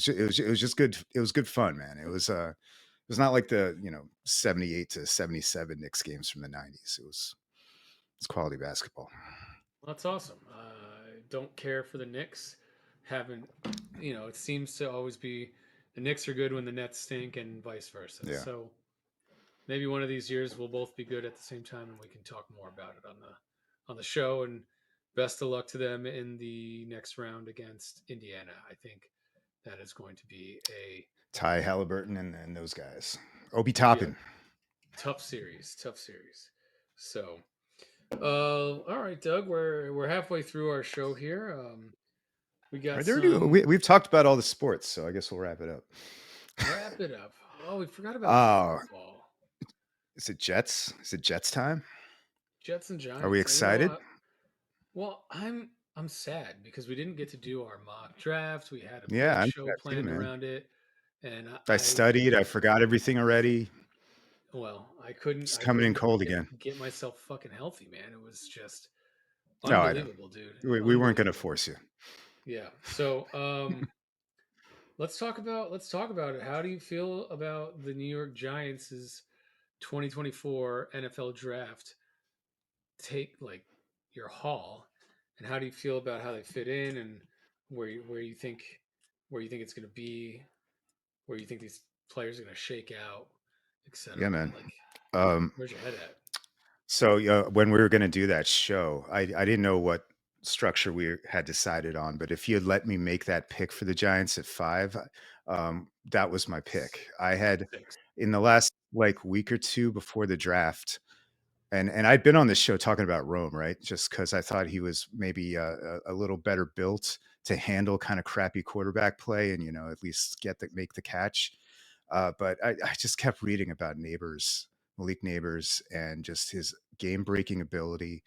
Speaker 2: was just good. It was good fun, man. It was not like the 78-77 Knicks games from the 90s. It's quality basketball.
Speaker 1: that's awesome. I don't care for the Knicks. Haven't it seems to always be the Knicks are good when the Nets stink and vice versa.
Speaker 2: Yeah.
Speaker 1: So maybe one of these years we'll both be good at the same time and we can talk more about it on the show. And best of luck to them in the next round against Indiana. I think that is going to be
Speaker 2: Ty Halliburton and those guys. Obi
Speaker 1: it'll be a
Speaker 2: Toppin.
Speaker 1: tough series, tough series. So all right, Doug, we're halfway through our show here. We got
Speaker 2: Right there, we've talked about all the sports, so I guess we'll wrap it up.
Speaker 1: wrap it up. Oh, we forgot about
Speaker 2: Oh,
Speaker 1: football.
Speaker 2: is it Jets? Is it Jets time?
Speaker 1: Jets and
Speaker 2: Are we
Speaker 1: Giants.
Speaker 2: excited?
Speaker 1: Well, I'm sad because we didn't get to do our mock draft. We had a
Speaker 2: Yeah,
Speaker 1: big
Speaker 2: I'm
Speaker 1: show
Speaker 2: sad too,
Speaker 1: planned
Speaker 2: man.
Speaker 1: around it, and
Speaker 2: I studied. I forgot everything already.
Speaker 1: I couldn't
Speaker 2: It's
Speaker 1: I
Speaker 2: coming in
Speaker 1: couldn't
Speaker 2: cold
Speaker 1: get
Speaker 2: again.
Speaker 1: get myself fucking healthy, man. It was just
Speaker 2: No, I know.
Speaker 1: unbelievable, dude.
Speaker 2: We weren't going to
Speaker 1: Unbelievable.
Speaker 2: force you.
Speaker 1: Yeah. So, let's talk about it. How do you feel about the New York Giants' 2024 NFL draft? Take like your haul, and how do you feel about how they fit in, and where you think it's going to be, where you think these players are going to shake out, etc.
Speaker 2: Yeah, man.
Speaker 1: Like,
Speaker 2: Um,
Speaker 1: where's your head at?
Speaker 2: so when we were going to do that show, I didn't know what structure we had decided on, but if you had let me make that pick for the Giants at 5, that was my pick. I had
Speaker 1: Six.
Speaker 2: in the last like week or two before the draft, and I'd been on this show talking about Rome, right? Just because I thought he was maybe a little better built to handle kind of crappy quarterback play, and at least make the catch. But I just kept reading about Malik Nabers, and just his game breaking ability.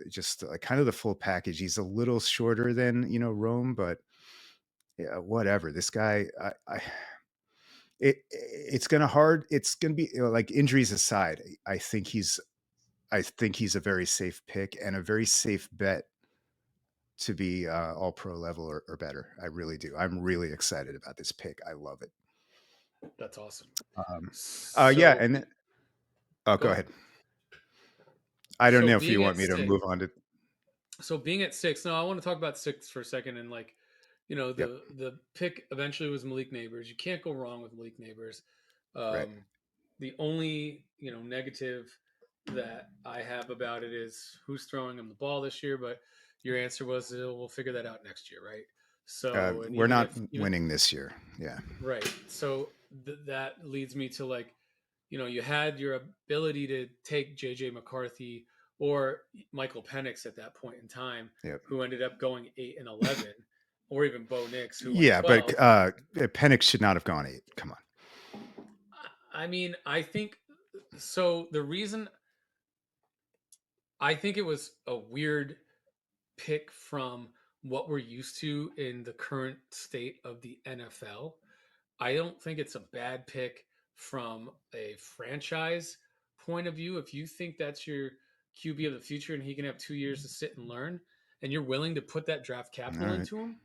Speaker 2: Just kind of the full package. He's a little shorter than Rome, but yeah, whatever. This guy, it's gonna hard. It's gonna be like injuries aside. I think he's a very safe pick and a very safe bet to be all pro level or better. I really do. I'm really excited about this pick. I love it.
Speaker 1: That's awesome.
Speaker 2: Um, yeah,
Speaker 1: So
Speaker 2: and oh,
Speaker 1: go
Speaker 2: go
Speaker 1: ahead.
Speaker 2: ahead. I don't
Speaker 1: So
Speaker 2: know if you
Speaker 1: being
Speaker 2: want
Speaker 1: at
Speaker 2: me to
Speaker 1: six,
Speaker 2: move on to.
Speaker 1: so being at six. No, I want to talk about six for a second, and like,
Speaker 2: Yep.
Speaker 1: the pick eventually was Malik Neighbors. You can't go wrong with Malik Neighbors.
Speaker 2: Right.
Speaker 1: The only negative that I have about it is who's throwing him the ball this year. But your answer was we'll figure that out next year, right? So and
Speaker 2: We're
Speaker 1: even
Speaker 2: not
Speaker 1: if even
Speaker 2: winning this year. Yeah.
Speaker 1: right, so that leads me to like you had your ability to take JJ McCarthy or Michael Penix at that point in time,
Speaker 2: Yep.
Speaker 1: who ended up going 8 and 11, or even Bo Nix, who went
Speaker 2: Yeah, but
Speaker 1: 12.
Speaker 2: Penix should not have gone 8. Come on.
Speaker 1: I mean, I think so. I think it was a weird pick from what we're used to in the current state of the NFL. I don't think it's a bad pick from a franchise point of view. If you think that's your QB of the future and he can have 2 years to sit and learn, and you're willing to put that draft
Speaker 2: All
Speaker 1: capital
Speaker 2: right.
Speaker 1: into him,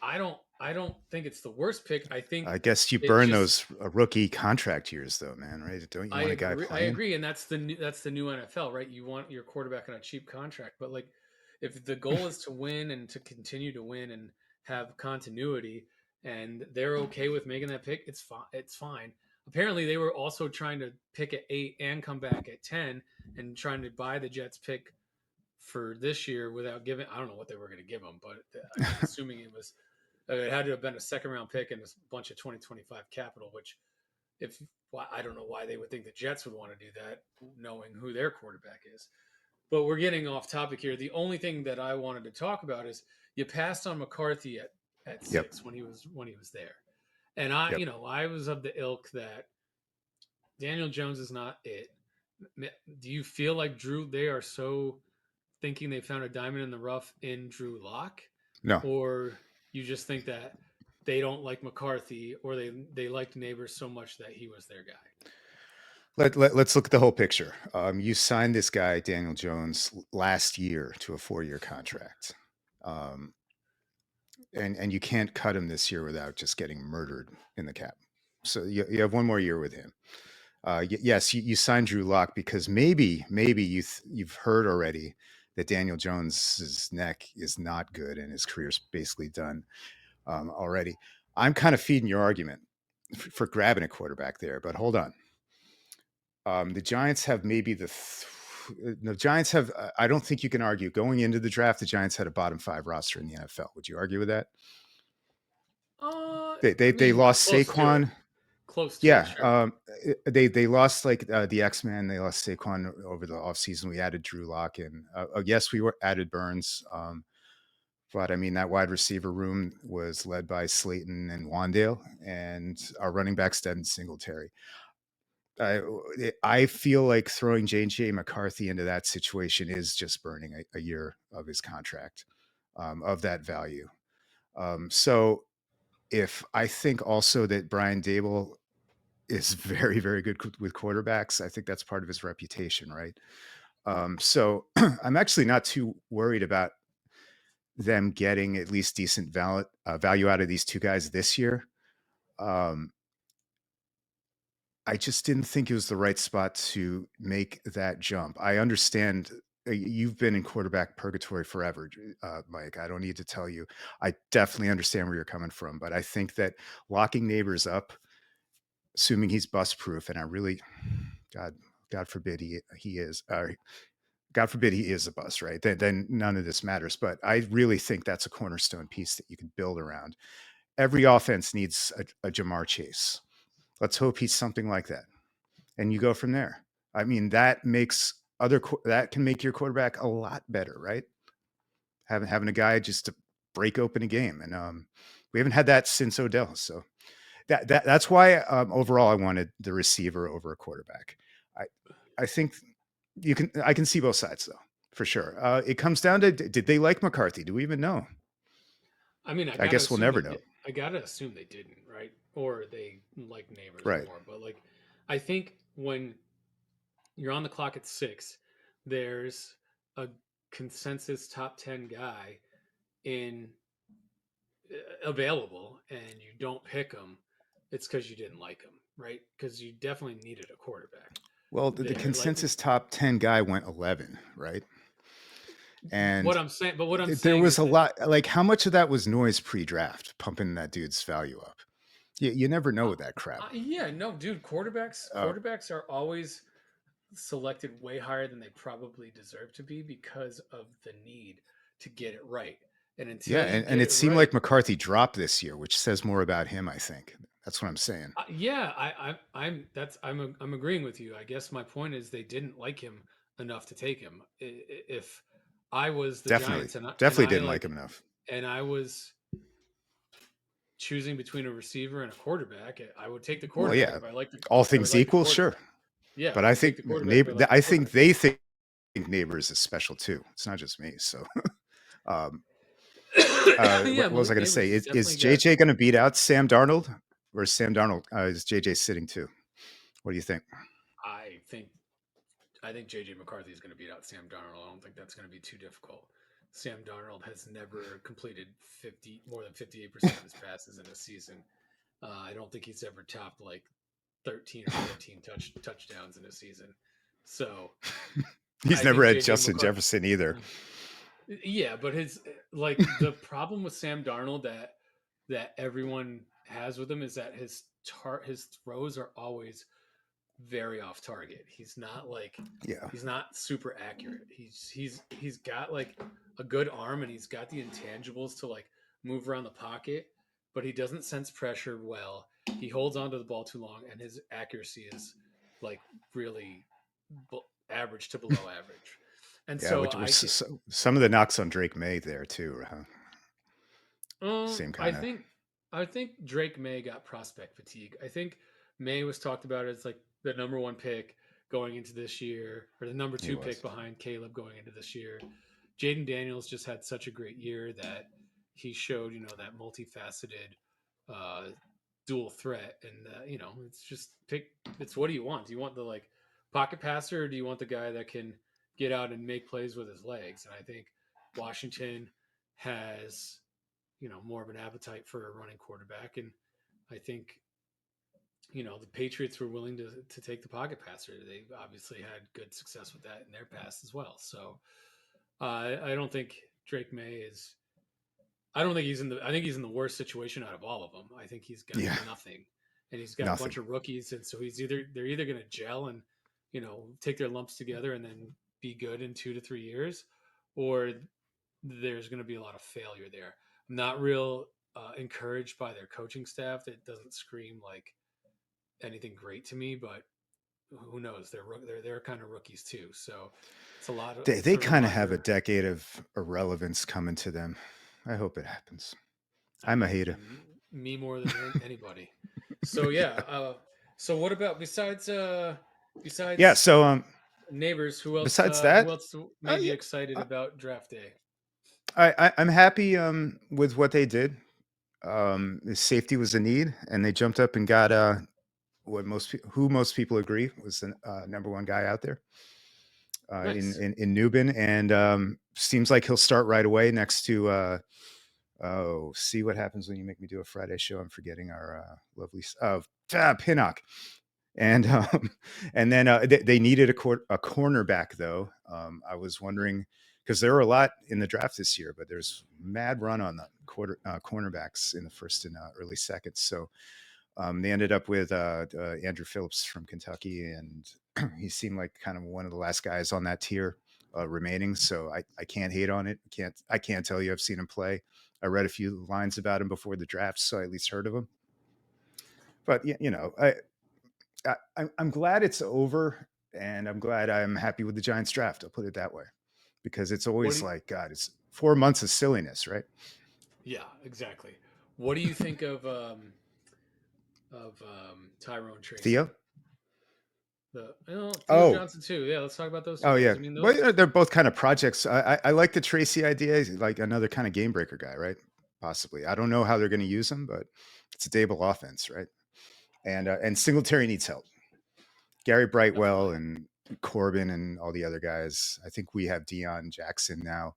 Speaker 1: I don't. I don't think it's the worst pick. I think
Speaker 2: I guess you
Speaker 1: it
Speaker 2: burn
Speaker 1: just
Speaker 2: those rookie contract years, though, man. Right? Don't you
Speaker 1: I
Speaker 2: want a guy
Speaker 1: agree. I
Speaker 2: playing?
Speaker 1: agree, and that's the new NFL, right? You want your quarterback on a cheap contract, but like if the goal is to win and to continue to win and have continuity, and they're okay with making that pick, it's fine. It's fine. Apparently, they were also trying to pick at 8 and come back at 10, and trying to buy the Jets pick for this year without giving. I don't know what they were going to give them, but I'm assuming it had to have been a second round pick and a bunch of 2025 capital, which if well, I don't know why they would think the Jets would want to do that, knowing who their quarterback is. But we're getting off topic here. The only thing that I wanted to talk about is you passed on McCarthy at
Speaker 2: Yep.
Speaker 1: 6 when he was there, and I
Speaker 2: Yep.
Speaker 1: I was of the ilk that Daniel Jones is not it. Do you feel like Drew? They are so thinking they found a diamond in the rough in Drew Lock,
Speaker 2: No.
Speaker 1: or you just think that they don't like McCarthy, or they liked Neighbors so much that he was their guy?
Speaker 2: Let's look at the whole picture. You signed this guy, Daniel Jones, last year to a 4-year contract. Um, and you can't cut him this year without just getting murdered in the cap. So you have one more year with him. Yes, you signed Drew Lock because maybe you've heard already that Daniel Jones's neck is not good and his career's basically done already. I'm kind of feeding your argument for grabbing a quarterback there, but hold on. The Giants have maybe the Giants have. I don't think you can argue going into the draft. The Giants had a bottom 5 roster in the NFL. Would you argue with that?
Speaker 1: I
Speaker 2: They
Speaker 1: mean,
Speaker 2: lost
Speaker 1: close to it.
Speaker 2: Saquon.
Speaker 1: Close to it,
Speaker 2: Yeah,
Speaker 1: sure.
Speaker 2: they lost like the X Men. They lost Saquon over the offseason. We added Drew Lock and yes, we were added Burns. But I mean that wide receiver room was led by Slayton and Wandale, and our running backs Devin Singletary. I I feel like throwing J.J. McCarthy into that situation is just burning a year of his contract of that value. So if I think also that Brian Dable is very, very good with quarterbacks. I think that's part of his reputation, right? So I'm actually not too worried about them getting at least decent value out of these two guys this year. Um, I just didn't think it was the right spot to make that jump. I understand you've been in quarterback purgatory forever, Mike. I don't need to tell you. I definitely understand where you're coming from, but I think that locking Neighbors up, assuming he's bust proof, and I really, God, God forbid he is. God forbid he is a bust, right? Then none of this matters. But I really think that's a cornerstone piece that you can build around. Every offense needs a Jamar Chase. Let's hope he's something like that, and you go from there. I mean, that can make your quarterback a lot better, right? Having a guy just to break open a game, and we haven't had that since Odell. So that's why overall I wanted the receiver over a quarterback. I I think I can see both sides though, for sure. It comes down to did they like McCarthy? Do we even know?
Speaker 1: I mean,
Speaker 2: I guess we'll never know.
Speaker 1: I gotta assume they didn't, right? Or they like Neighbors
Speaker 2: Right.
Speaker 1: more. But like, I think when you're on the clock at 6, there's a consensus top 10 guy in available, and you don't pick him. It's because you didn't like him, right? Because you definitely needed a quarterback
Speaker 2: Well, the
Speaker 1: there. Like
Speaker 2: consensus top 10 guy went 11, right?
Speaker 1: what
Speaker 2: And
Speaker 1: I'm saying, but what I'm
Speaker 2: there
Speaker 1: saying
Speaker 2: was
Speaker 1: is
Speaker 2: a
Speaker 1: that
Speaker 2: lot. Like, how much of that was noise pre-draft, pumping that dude's value up? You never know with that crap.
Speaker 1: yeah, no, dude,
Speaker 2: Uh,
Speaker 1: quarterbacks are always selected way higher than they probably deserve to be because of the need to get it right. And
Speaker 2: yeah,
Speaker 1: until you
Speaker 2: and
Speaker 1: get
Speaker 2: it
Speaker 1: it
Speaker 2: seemed
Speaker 1: right,
Speaker 2: like McCarthy dropped this year, which says more about him. I think that's what I'm saying.
Speaker 1: yeah, I'm agreeing with you. I guess my point is they didn't like him enough to take him. If I was the
Speaker 2: Definitely,
Speaker 1: Giants and
Speaker 2: definitely didn't like him enough.
Speaker 1: I was choosing between a receiver and a quarterback, I would take the
Speaker 2: Well,
Speaker 1: quarterback
Speaker 2: yeah,
Speaker 1: if I liked the
Speaker 2: all
Speaker 1: if I
Speaker 2: things
Speaker 1: liked the
Speaker 2: equal,
Speaker 1: quarterback.
Speaker 2: sure.
Speaker 1: Yeah,
Speaker 2: But
Speaker 1: I
Speaker 2: I
Speaker 1: would take
Speaker 2: think
Speaker 1: the quarterback if I liked the
Speaker 2: I think
Speaker 1: quarterback.
Speaker 2: they think Neighbors is special too. It's not just me. So, um,
Speaker 1: Yeah,
Speaker 2: what was I
Speaker 1: Malik
Speaker 2: going to
Speaker 1: Neighbors
Speaker 2: say?
Speaker 1: has
Speaker 2: Is
Speaker 1: definitely got.
Speaker 2: JJ going to beat out Sam Darnold, or is Sam Darnold is JJ sitting too? What do you think?
Speaker 1: I think I think JJ McCarthy is going to beat out Sam Darnold. I don't think that's going to be too difficult. Sam Darnold has never completed 50 more than 58% of his passes in a season. I don't think he's ever topped like 13 or 14 touchdowns in a season. So
Speaker 2: He's
Speaker 1: I
Speaker 2: never
Speaker 1: think
Speaker 2: had
Speaker 1: JJ
Speaker 2: Justin
Speaker 1: McCarthy.
Speaker 2: Jefferson either.
Speaker 1: Yeah, but his like the problem with Sam Darnold that everyone has with him is that his throws are always very off target.
Speaker 2: Yeah.
Speaker 1: He's not super accurate. He's got like a good arm and he's got the intangibles to like move around the pocket, but he doesn't sense pressure well. He holds onto the ball too long, and his accuracy is like really average to below average. And
Speaker 2: Yeah,
Speaker 1: so
Speaker 2: which
Speaker 1: I
Speaker 2: was
Speaker 1: get
Speaker 2: some of the knocks on Drake May there too. Huh? Same
Speaker 1: I
Speaker 2: kind of.
Speaker 1: think Drake May got prospect fatigue. I think May was talked about as like the number one pick going into this year, or the number
Speaker 2: He
Speaker 1: two pick
Speaker 2: was.
Speaker 1: behind Caleb going into this year. Jaden Daniels just had such a great year that he showed, that multifaceted uh, dual threat, and it's just pick. It's what do you want? Do you want the like pocket passer, or do you want the guy that can get out and make plays with his legs? And I think Washington has more of an appetite for a running quarterback. And I think, the Patriots were willing to take the pocket passer. They obviously had good success with that in their past as well. So I don't think Drake May is. I don't think he's in the. I think he's in the worst situation out of all of them. I think he's got
Speaker 2: Yeah,
Speaker 1: nothing, and he's got a bunch
Speaker 2: nothing.
Speaker 1: of rookies, and so they're either going to gel and take their lumps together and then be good in 2 to 3 years, or there's going to be a lot of failure there. I'm not real encouraged by their coaching staff. That doesn't scream like anything great to me, but who knows? They're kind of rookies too, so it's a lot.
Speaker 2: They
Speaker 1: It's a
Speaker 2: kind of have a
Speaker 1: reminder.
Speaker 2: decade of irrelevance coming to them. I hope it happens.
Speaker 1: I
Speaker 2: I'm a
Speaker 1: believe
Speaker 2: hater.
Speaker 1: in me more than anybody. So yeah.
Speaker 2: Yeah.
Speaker 1: So what about
Speaker 2: Yeah.
Speaker 1: besides
Speaker 2: So
Speaker 1: neighbors?
Speaker 2: besides
Speaker 1: Who
Speaker 2: that,
Speaker 1: else
Speaker 2: oh
Speaker 1: made you
Speaker 2: yeah,
Speaker 1: excited
Speaker 2: I,
Speaker 1: about draft day?
Speaker 2: I'm happy with what they did. The safety was a need, and they jumped up and got what most people agree was the number one guy out there
Speaker 1: Nice.
Speaker 2: in Newbin, and seems like he'll start right away next to. Oh, see what happens when you make me do a Friday show. I'm forgetting our lovely Pinnock, and and then they needed a cornerback though. I was wondering because there were a lot in the draft this year, but there's mad run on the cornerbacks in the first and early seconds. So they ended up with Andrew Phillips from Kentucky, and he seemed like kind of one of the last guys on that tier remaining. So I can't hate on it. I can't tell you I've seen him play. I read a few lines about him before the draft, so I at least heard of him. But I'm glad it's over, and I'm glad I'm happy with the Giants draft. I'll put it that way, because it's
Speaker 1: What
Speaker 2: always
Speaker 1: do you,
Speaker 2: like God. It's 4 months of silliness, right?
Speaker 1: Yeah, exactly. What do you think of Tyrone Tracy?
Speaker 2: Theo.
Speaker 1: Theo
Speaker 2: Oh,
Speaker 1: Johnson too. Yeah, let's talk about those two
Speaker 2: oh
Speaker 1: guys.
Speaker 2: yeah.
Speaker 1: I mean,
Speaker 2: Well,
Speaker 1: those.
Speaker 2: they're both kind of projects. I like the Tracy idea. He's like another kind of game breaker guy, right? Possibly. I don't know how they're going to use him, but it's a Dable offense, right? And Singletary needs help. Gary Brightwell
Speaker 1: Definitely.
Speaker 2: and Corbin and all the other guys. I think we have Deion Jackson now.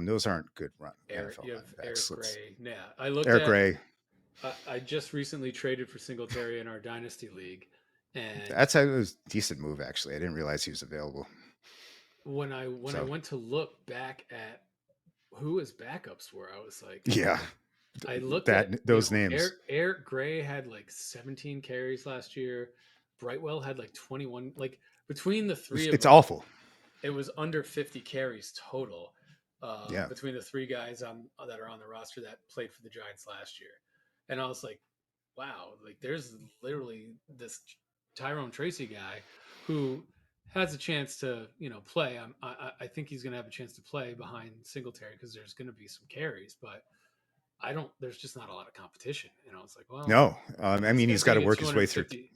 Speaker 2: Those aren't good
Speaker 1: Eric,
Speaker 2: NFL
Speaker 1: you have
Speaker 2: running backs.
Speaker 1: Eric
Speaker 2: Let's
Speaker 1: Gray. Yeah, I looked
Speaker 2: Eric
Speaker 1: at.
Speaker 2: Ray.
Speaker 1: I just recently traded for Singletary in our dynasty league, and
Speaker 2: That's a it was a decent move actually. I didn't realize he was available.
Speaker 1: when I
Speaker 2: So
Speaker 1: went to look back at who his backups were, I was like,
Speaker 2: yeah,
Speaker 1: I looked at
Speaker 2: that those names.
Speaker 1: Eric Gray had like 17 carries last year. Brightwell had like 21. Like between the three of
Speaker 2: It's
Speaker 1: them,
Speaker 2: awful.
Speaker 1: it was under 50 carries total
Speaker 2: Yeah.
Speaker 1: between the three guys that are on the roster that played for the Giants last year. And I was like, wow, like there's literally this Tyrone Tracy guy who has a chance to play. I think he's going to have a chance to play behind Singletary because there's going to be some carries, but I don't. There's just not a lot of competition. And I was like, well,
Speaker 2: No, I
Speaker 1: this
Speaker 2: mean
Speaker 1: guy's
Speaker 2: he's
Speaker 1: going
Speaker 2: got
Speaker 1: to
Speaker 2: to
Speaker 1: get
Speaker 2: work his way through.
Speaker 1: 250.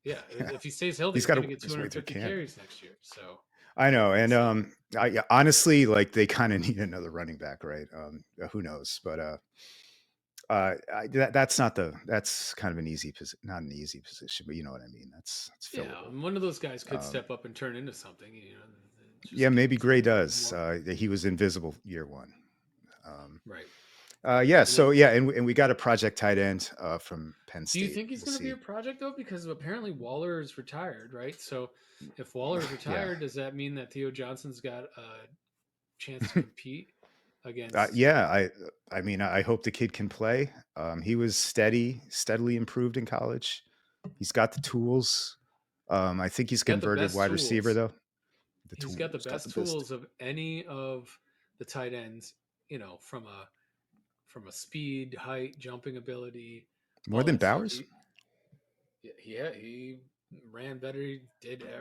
Speaker 1: Yeah,
Speaker 2: Yeah,
Speaker 1: if he stays healthy,
Speaker 2: he's
Speaker 1: he's
Speaker 2: got to
Speaker 1: going to
Speaker 2: work
Speaker 1: get
Speaker 2: his way through
Speaker 1: 250
Speaker 2: camp.
Speaker 1: carries next year. So
Speaker 2: I know, and
Speaker 1: it's
Speaker 2: yeah, honestly, like they kind of need another running back, right? Who knows? But that's kind of an not an easy position, but you know what I mean. That's
Speaker 1: yeah,
Speaker 2: fillable.
Speaker 1: one of those guys could
Speaker 2: Um,
Speaker 1: step up and turn into something. just
Speaker 2: Yeah,
Speaker 1: get
Speaker 2: maybe
Speaker 1: to
Speaker 2: Gray
Speaker 1: know
Speaker 2: does.
Speaker 1: more.
Speaker 2: He was invisible year one. Um,
Speaker 1: Right.
Speaker 2: yeah.
Speaker 1: And then
Speaker 2: So yeah, and we got a project tight end from Penn
Speaker 1: do you
Speaker 2: State.
Speaker 1: think he's
Speaker 2: We'll
Speaker 1: going to be
Speaker 2: see.
Speaker 1: a project though? Because apparently Waller is retired, right? So if Waller's
Speaker 2: Yeah.
Speaker 1: retired, does that mean that Theo Johnson's got a chance to compete against?
Speaker 2: Yeah. I mean, I hope the kid can play. He was steadily improved in college. He's got the tools. I think he's
Speaker 1: He's got the
Speaker 2: converted
Speaker 1: best
Speaker 2: wide receiver
Speaker 1: tools.
Speaker 2: though. The
Speaker 1: He's got the
Speaker 2: tools got the
Speaker 1: best
Speaker 2: best.
Speaker 1: tools of any of the tight ends. From a speed, height, jumping ability,
Speaker 2: More
Speaker 1: all
Speaker 2: than
Speaker 1: that stuff.
Speaker 2: Bowers.
Speaker 1: He ran better.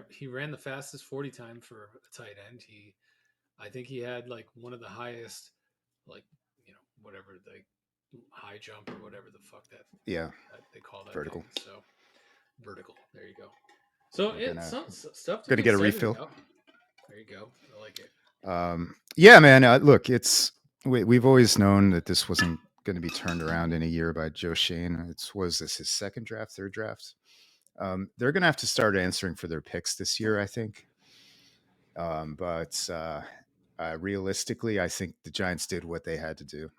Speaker 1: He ran the fastest 40 time for a tight end. I think he had like one of the highest, like whatever the high jump or whatever the fuck
Speaker 2: Yeah,
Speaker 1: that they call that thing.
Speaker 2: vertical.
Speaker 1: So vertical. There you go. So
Speaker 2: We're
Speaker 1: it's
Speaker 2: gonna
Speaker 1: some stuff to
Speaker 2: gonna
Speaker 1: be
Speaker 2: get a
Speaker 1: excited
Speaker 2: refill.
Speaker 1: about. There you go. I like it.
Speaker 2: Yeah, man. Look, we've always known that this wasn't going to be turned around in a year by Joe Shane. It's was this his second draft, third draft? They're going to have to start answering for their picks this year, I think. But realistically, I think the Giants did what they had to do.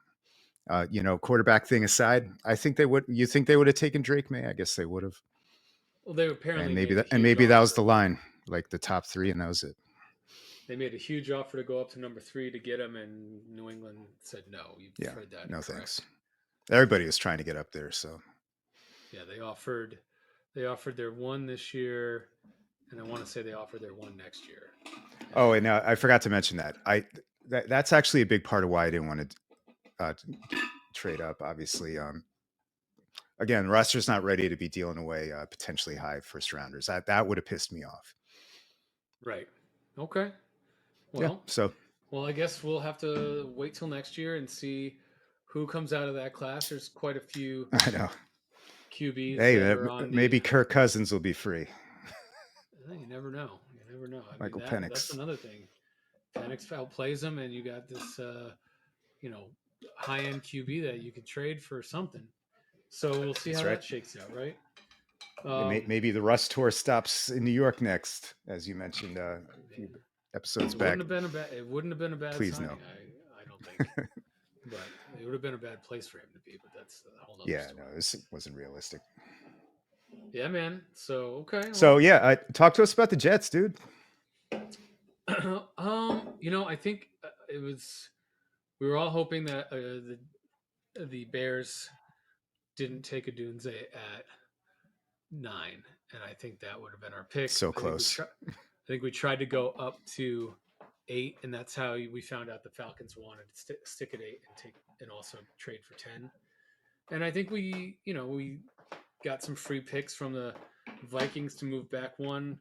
Speaker 2: Quarterback thing aside, I think they would. You think they would have taken Drake May? I guess they would have.
Speaker 1: Well, they
Speaker 2: And
Speaker 1: apparently
Speaker 2: maybe
Speaker 1: made a
Speaker 2: that, and
Speaker 1: huge
Speaker 2: maybe that was
Speaker 1: offer.
Speaker 2: the line, like the top three, and that was it.
Speaker 1: They made a huge offer to go up to number 3 to get him, and New England said no. You've
Speaker 2: Yeah,
Speaker 1: heard that
Speaker 2: no thanks.
Speaker 1: incorrect.
Speaker 2: Everybody was trying to get up there, so
Speaker 1: Yeah, they offered their one this year, and I want to say they offered their one next year.
Speaker 2: oh,
Speaker 1: And
Speaker 2: and I forgot to mention that. That's actually a big part of why I didn't want to trade up. Obviously, again, roster's not ready to be dealing away potentially high first rounders. That would have pissed me off.
Speaker 1: right, okay,
Speaker 2: Yeah.
Speaker 1: well,
Speaker 2: So
Speaker 1: I guess we'll have to wait till next year and see who comes out of that class. There's quite a few
Speaker 2: I know.
Speaker 1: QBs
Speaker 2: Hey,
Speaker 1: that are on the.
Speaker 2: maybe Kirk Cousins will be free.
Speaker 1: You never know. You never know. I mean
Speaker 2: Michael
Speaker 1: that's
Speaker 2: Penix.
Speaker 1: another thing. Penix outplays him, and you got this you know high end QB that you could trade for something. So we'll see
Speaker 2: That's
Speaker 1: how
Speaker 2: right.
Speaker 1: that shakes out, right?
Speaker 2: Yeah,
Speaker 1: Um,
Speaker 2: maybe the Russ tour stops in New York next, as you mentioned a few episodes
Speaker 1: it wouldn't
Speaker 2: back.
Speaker 1: have been a bad. It wouldn't have been a bad
Speaker 2: Please no.
Speaker 1: signing. I don't think, but it would have been a bad place for him to be. But that's a whole other
Speaker 2: Yeah, no,
Speaker 1: story.
Speaker 2: this wasn't realistic.
Speaker 1: Yeah, man. So okay,
Speaker 2: So
Speaker 1: well,
Speaker 2: yeah, talk to us about the Jets, dude.
Speaker 1: I think it was. We were all hoping that the Bears didn't take a Dunze at 9, and I think that would have been our pick.
Speaker 2: So
Speaker 1: I think we
Speaker 2: close.
Speaker 1: tried. I think we tried to go up to 8, and that's how we found out the Falcons wanted to stick at 8 and also trade for 10. And I think we got some free picks from the Vikings to move back one.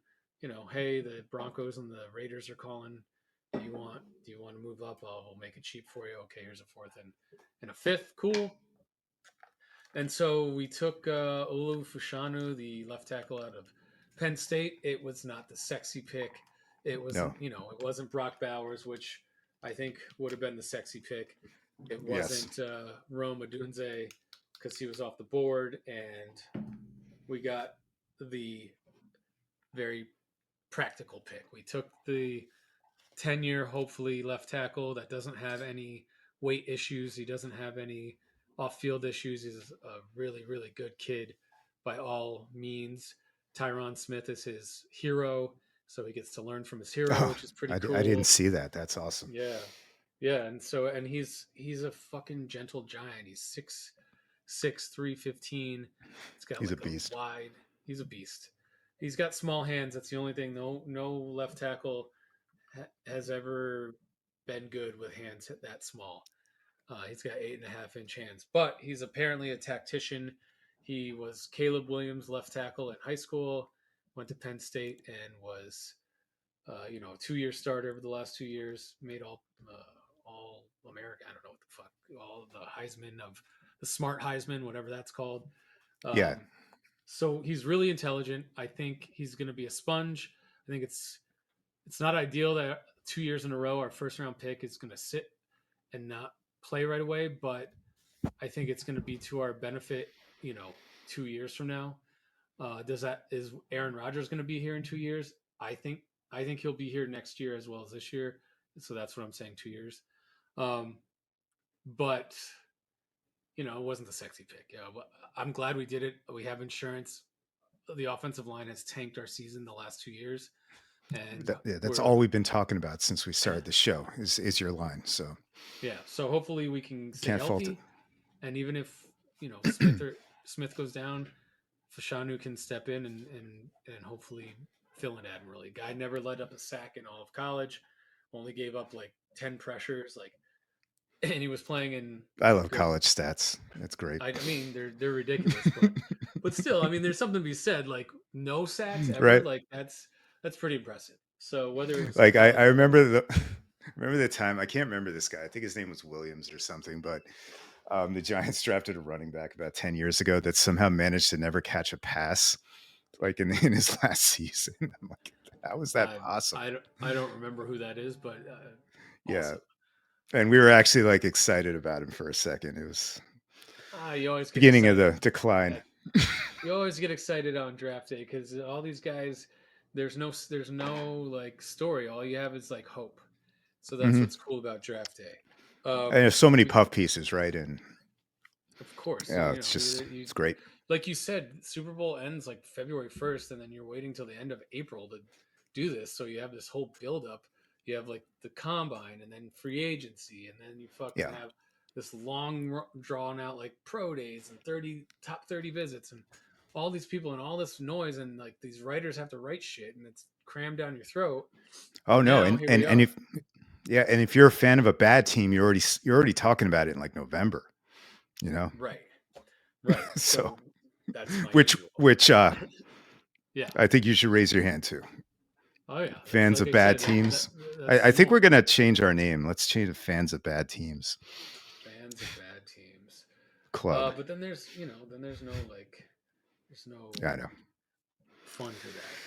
Speaker 1: Hey, the Broncos and the Raiders are calling. Do you want to move up? Oh, we'll make it cheap for you. Okay, here's a fourth and a fifth. Cool. And so we took Olu Fushanu, the left tackle out of Penn State. It was not the sexy pick. It
Speaker 2: No.
Speaker 1: wasn't, it wasn't Brock Bowers, which I think would have been the sexy pick. It
Speaker 2: Yes.
Speaker 1: wasn't Rome Odunze because he was off the board, and we got the very practical pick. We took the 10-year, hopefully, left tackle that doesn't have any weight issues. He doesn't have any off field issues. He's a really, really good kid by all means. Tyron Smith is his hero, so he gets to learn from his hero,
Speaker 2: Oh,
Speaker 1: which is pretty
Speaker 2: I didn't
Speaker 1: cool.
Speaker 2: see that. That's awesome.
Speaker 1: Yeah. Yeah, and he's a fucking gentle giant. He's 6'6", 315. It's got
Speaker 2: He's a
Speaker 1: like a
Speaker 2: beast.
Speaker 1: wide. He's a beast. He's got small hands. That's the only thing. No left tackle has ever been good with hands that small. He's got 8.5-inch hands, but he's apparently a tactician. He was Caleb Williams' left tackle in high school, went to Penn State, and was, 2-year starter over the last 2 years. Made all America. I don't know what the fuck, all the Heisman of the smart Heisman, whatever that's called.
Speaker 2: Yeah.
Speaker 1: Um, so he's really intelligent. I think he's going to be a sponge. I think it's not ideal that 2 years in a row our first round pick is going to sit and not play right away, but I think it's going to be to our benefit. 2 years from now, is Aaron Rodgers going to be here in 2 years? I think I think he'll be here next year as well as this year. So that's what I'm saying, 2 years. Um, but it wasn't the sexy pick. Yeah, but I'm glad we did it. We have insurance. The offensive line has tanked our season the last 2 years, and
Speaker 2: Yeah, that's
Speaker 1: we're
Speaker 2: all we've been talking about since we started the show is your line. So
Speaker 1: yeah. So hopefully we can stay
Speaker 2: can't fault it.
Speaker 1: healthy, and even if Smith goes down, Fashanu can step in and hopefully fill in admirably. Guy never let up a sack in all of college, only gave up like 10 pressures, like, and he was playing in
Speaker 2: I
Speaker 1: a
Speaker 2: love
Speaker 1: good.
Speaker 2: college stats. That's great.
Speaker 1: I mean, they're ridiculous, but still, I mean, there's something to be said. Like no sacks ever.
Speaker 2: Right?
Speaker 1: Like that's pretty impressive. So whether it's
Speaker 2: Like I
Speaker 1: college or
Speaker 2: remember
Speaker 1: pro,
Speaker 2: the remember the time, I can't remember this guy. I think his name was Williams or something, but the Giants drafted a running back about 10 years ago that somehow managed to never catch a pass like in his last season. I'm like, how was that
Speaker 1: I
Speaker 2: possible?
Speaker 1: I don't remember who that is, but
Speaker 2: Yeah.
Speaker 1: awesome.
Speaker 2: And we were actually like excited about him for a second. It was
Speaker 1: You always get
Speaker 2: beginning of
Speaker 1: excited
Speaker 2: the decline.
Speaker 1: at you always get excited on draft day because all these guys, there's no like story. All you have is like hope. So that's
Speaker 2: Hmm.
Speaker 1: what's cool about draft day.
Speaker 2: And there's so many
Speaker 1: We
Speaker 2: puff pieces, right? And
Speaker 1: Of course. So,
Speaker 2: yeah, it's just it's great.
Speaker 1: like you said, Super Bowl ends like February 1st, and then you're waiting till the end of April to do this. So you have this whole buildup. You have like the combine, and then free agency, and then you fucking
Speaker 2: Yeah.
Speaker 1: have this long drawn out like pro days and 30 visits, and all these people and all this noise, and like these writers have to write shit, and it's crammed down your throat.
Speaker 2: Oh
Speaker 1: And
Speaker 2: no,
Speaker 1: now
Speaker 2: and
Speaker 1: here
Speaker 2: and
Speaker 1: we
Speaker 2: and
Speaker 1: are.
Speaker 2: if yeah, and if you're a fan of a bad team, you're already talking about it in like November, you know.
Speaker 1: Right, right.
Speaker 2: So
Speaker 1: So that's my
Speaker 2: which
Speaker 1: usual.
Speaker 2: which
Speaker 1: Yeah.
Speaker 2: I think you should raise your hand to.
Speaker 1: Oh yeah, that's
Speaker 2: Fans
Speaker 1: like
Speaker 2: of
Speaker 1: I
Speaker 2: bad
Speaker 1: said.
Speaker 2: teams.
Speaker 1: That's
Speaker 2: I
Speaker 1: the
Speaker 2: think we're
Speaker 1: norm.
Speaker 2: gonna change our name. Let's change to fans of bad teams
Speaker 1: Fans of bad teams.
Speaker 2: club.
Speaker 1: But then there's no like, there's no
Speaker 2: Yeah, I know.
Speaker 1: fun to that.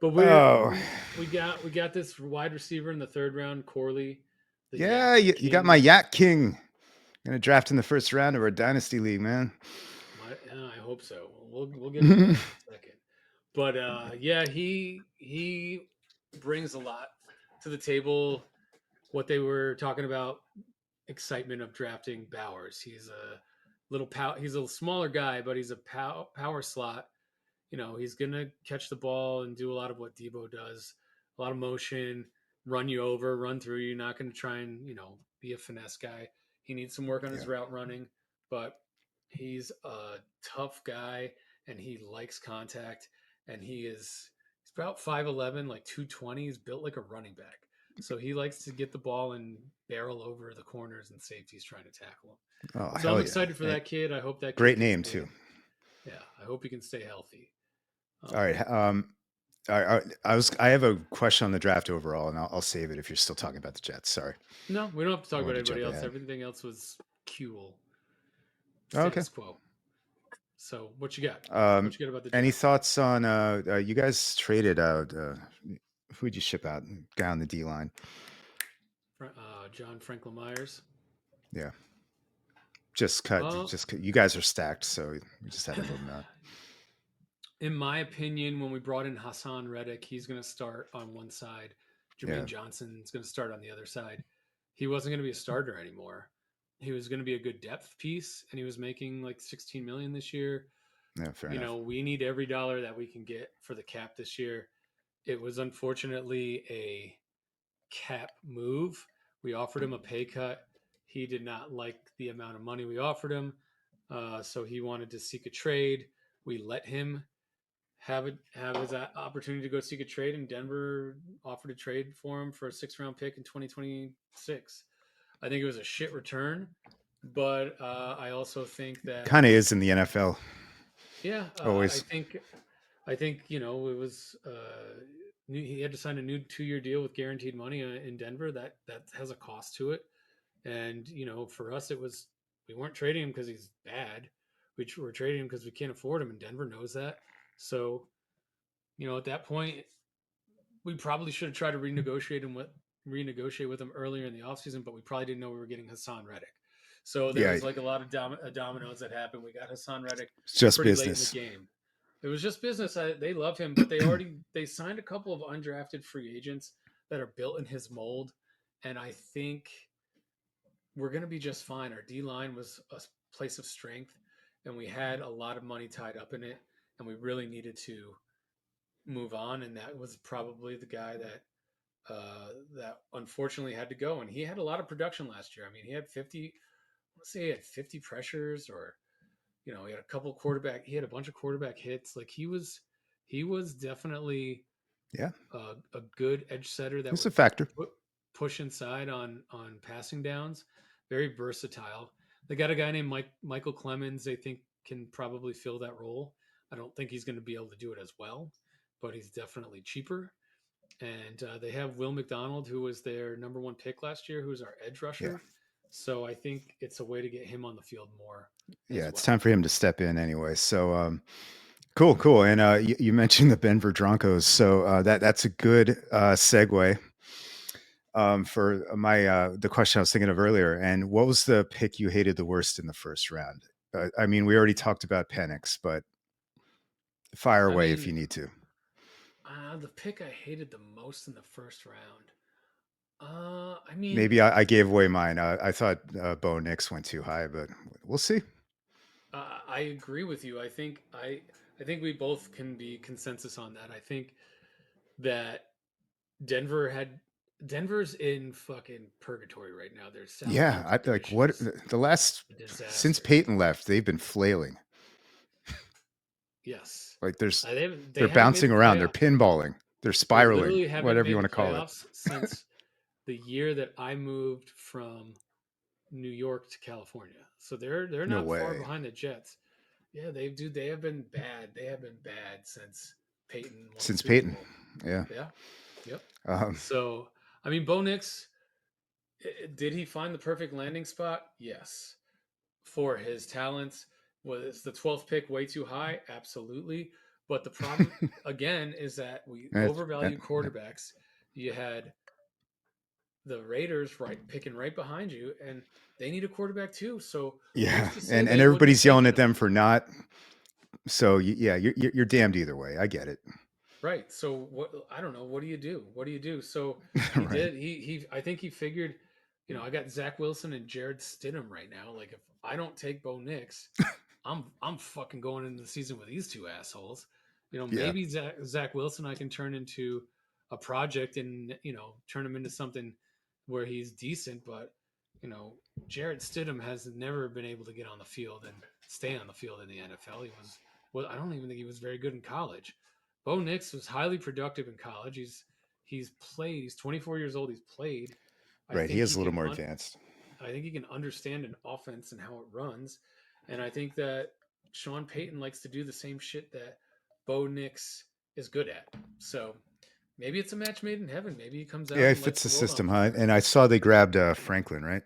Speaker 1: But
Speaker 2: Oh
Speaker 1: we got this wide receiver in the third round, Corley, the
Speaker 2: yeah,
Speaker 1: Yak
Speaker 2: you got my
Speaker 1: King.
Speaker 2: Yak King. Gonna draft in the first round of our dynasty league, man.
Speaker 1: I hope so. We'll get into that in a second. But yeah, he brings a lot to the table. What they were talking about, excitement of drafting Bowers. He's a smaller guy, but he's a power slot. He's gonna catch the ball and do a lot of what Debo does, a lot of motion, run you over, run through you. Not gonna try and be a finesse guy. He needs some work on
Speaker 2: Yeah.
Speaker 1: his route running, but he's a tough guy and he likes contact. And he's about 5'11", like 220. He's built like a running back. So he likes to get the ball and barrel over the corners and safeties trying to tackle him.
Speaker 2: Oh
Speaker 1: So I'm
Speaker 2: hell yeah!
Speaker 1: excited for that kid. I hope that kid
Speaker 2: Great
Speaker 1: can
Speaker 2: name too.
Speaker 1: stay. Yeah, I hope he can stay healthy.
Speaker 2: All right.
Speaker 1: Um,
Speaker 2: I have a question on the draft overall, and I'll save it if you're still talking about the Jets. Sorry,
Speaker 1: no, we don't have to
Speaker 2: I
Speaker 1: talk about
Speaker 2: wanted to
Speaker 1: anybody
Speaker 2: jump
Speaker 1: else.
Speaker 2: ahead.
Speaker 1: Everything else was cool,
Speaker 2: Oh, okay.
Speaker 1: status quo. So what you got? What
Speaker 2: Um,
Speaker 1: you got about the
Speaker 2: any
Speaker 1: Jets?
Speaker 2: thoughts on you guys traded who'd you ship out? Guy on the D line.
Speaker 1: John Franklin Myers.
Speaker 2: Yeah, just cut.
Speaker 1: Uh,
Speaker 2: You guys are stacked, so we just had to move him out.
Speaker 1: in my opinion, when we brought in Hassan Reddick, he's going to start on one side.
Speaker 2: Yeah,
Speaker 1: Jermaine Johnson's going to start on the other side. He wasn't going to be a starter anymore. He was going to be a good depth piece, and he was making like 16 million this year.
Speaker 2: yeah, fair enough.
Speaker 1: We need every dollar that we can get for the cap this year. It was unfortunately a cap move. We offered him a pay cut. He did not like the amount of money we offered him, so he wanted to seek a trade. We let him have his opportunity to go seek a trade, and Denver offered a trade for him for a 6th round pick in 2026. I think it was a shit return, but I also think that
Speaker 2: Kind of is in the NFL
Speaker 1: yeah,
Speaker 2: always.
Speaker 1: I think it was he had to sign a new 2-year deal with guaranteed money in Denver. That has a cost to it, and for us it was we weren't trading him because he's bad. We were trading him because we can't afford him, and Denver knows that. So at that point we probably should have tried to renegotiate with him earlier in the offseason, but we probably didn't know we were getting Hassan Reddick. So there
Speaker 2: Yeah,
Speaker 1: was like a lot of dominoes that happened. We got Hassan Reddick
Speaker 2: it's just
Speaker 1: pretty late in the
Speaker 2: business.
Speaker 1: game. It was just business. They love him, but they signed a couple of undrafted free agents that are built in his mold, and I think we're going to be just fine. Our D line was a place of strength, and we had a lot of money tied up in it, and we really needed to move on. And that was probably the guy that unfortunately had to go. And he had a lot of production last year. I mean, he had 50. Let's say he had 50 pressures, or he had a couple quarterback. He had a bunch of quarterback hits. Like he was definitely
Speaker 2: Yeah,
Speaker 1: a good edge setter that
Speaker 2: it's a
Speaker 1: would
Speaker 2: factor.
Speaker 1: push inside on passing downs. Very versatile. They got a guy named Michael Clemens. They think can probably fill that role. I don't think he's going to be able to do it as well, but he's definitely cheaper. And they have Will McDonald, who was their number one pick last year, who's our edge
Speaker 2: Yeah,
Speaker 1: rusher. So I think it's a way to get him on the field more
Speaker 2: yeah,
Speaker 1: as
Speaker 2: it's
Speaker 1: well.
Speaker 2: time for him to step in anyway. So, cool, cool. And you mentioned the Denver Broncos, so that's a good segue for my the question I was thinking of earlier. And what was the pick you hated the worst in the first round? I mean, we already talked about Penix, but fire
Speaker 1: I
Speaker 2: away if
Speaker 1: mean,
Speaker 2: you need to.
Speaker 1: the pick I hated the most in the first round. I mean,
Speaker 2: Maybe I gave away mine. I thought Bo Nix went too high, but we'll see.
Speaker 1: I agree with you. I think we both can be consensus on that. I think that Denver had Denver's in fucking purgatory right now. Their salary
Speaker 2: Yeah, I like
Speaker 1: organization
Speaker 2: what
Speaker 1: is
Speaker 2: the last
Speaker 1: a
Speaker 2: since
Speaker 1: disaster.
Speaker 2: Peyton left, they've been flailing.
Speaker 1: Yes,
Speaker 2: Like there's
Speaker 1: they
Speaker 2: they're
Speaker 1: haven't made
Speaker 2: bouncing
Speaker 1: the
Speaker 2: around, they're
Speaker 1: playoffs.
Speaker 2: pinballing, they're
Speaker 1: They
Speaker 2: spiraling,
Speaker 1: literally haven't
Speaker 2: whatever you
Speaker 1: made
Speaker 2: want
Speaker 1: the
Speaker 2: to call it.
Speaker 1: playoffs since the year that I moved from New York to California. So they're
Speaker 2: No
Speaker 1: not far
Speaker 2: way.
Speaker 1: behind the Jets. Yeah, they have been bad. They have been bad since Peyton won the
Speaker 2: Since
Speaker 1: Super
Speaker 2: Peyton.
Speaker 1: Bowl.
Speaker 2: Yeah.
Speaker 1: Yeah. Yep.
Speaker 2: Um,
Speaker 1: So, I mean, Bo Nix, did he find the perfect landing spot? Yes. For his talents, was the 12th pick way too high? Absolutely. But the problem, again, is that we
Speaker 2: that's- that-
Speaker 1: overvalue quarterbacks. You had the Raiders picking right behind you, and they need a quarterback too. So who's
Speaker 2: yeah,
Speaker 1: to say
Speaker 2: and
Speaker 1: they wouldn't have
Speaker 2: everybody's yelling
Speaker 1: taken
Speaker 2: at
Speaker 1: him?
Speaker 2: them for not. So yeah, you're damned either way. I get it.
Speaker 1: Right. So what I don't know. What do you do? What do you do? So he
Speaker 2: Right.
Speaker 1: did. He. I think he figured. I got Zach Wilson and Jared Stidham right now. Like if I don't take Bo Nix, I'm fucking going into the season with these two assholes.
Speaker 2: Yeah.
Speaker 1: Maybe Zach Wilson I can turn into a project and turn him into something where he's decent. But you know Jared Stidham has never been able to get on the field and stay on the field in the NFL. He was well. I don't even think he was very good in college. Bo Nix was highly productive in college. He's played. He's 24 years old. He's played. I
Speaker 2: Right. He
Speaker 1: think
Speaker 2: is
Speaker 1: he
Speaker 2: a little
Speaker 1: can.
Speaker 2: more advanced.
Speaker 1: I think he can understand an offense and how it runs. And I think that Sean Payton likes to do the same shit that Bo Nix is good at. So maybe it's a match made in heaven. Maybe he comes
Speaker 2: Yeah,
Speaker 1: out
Speaker 2: it
Speaker 1: and lights
Speaker 2: fits the
Speaker 1: the world on
Speaker 2: system, huh?
Speaker 1: fire.
Speaker 2: And I saw they grabbed Franklin, right?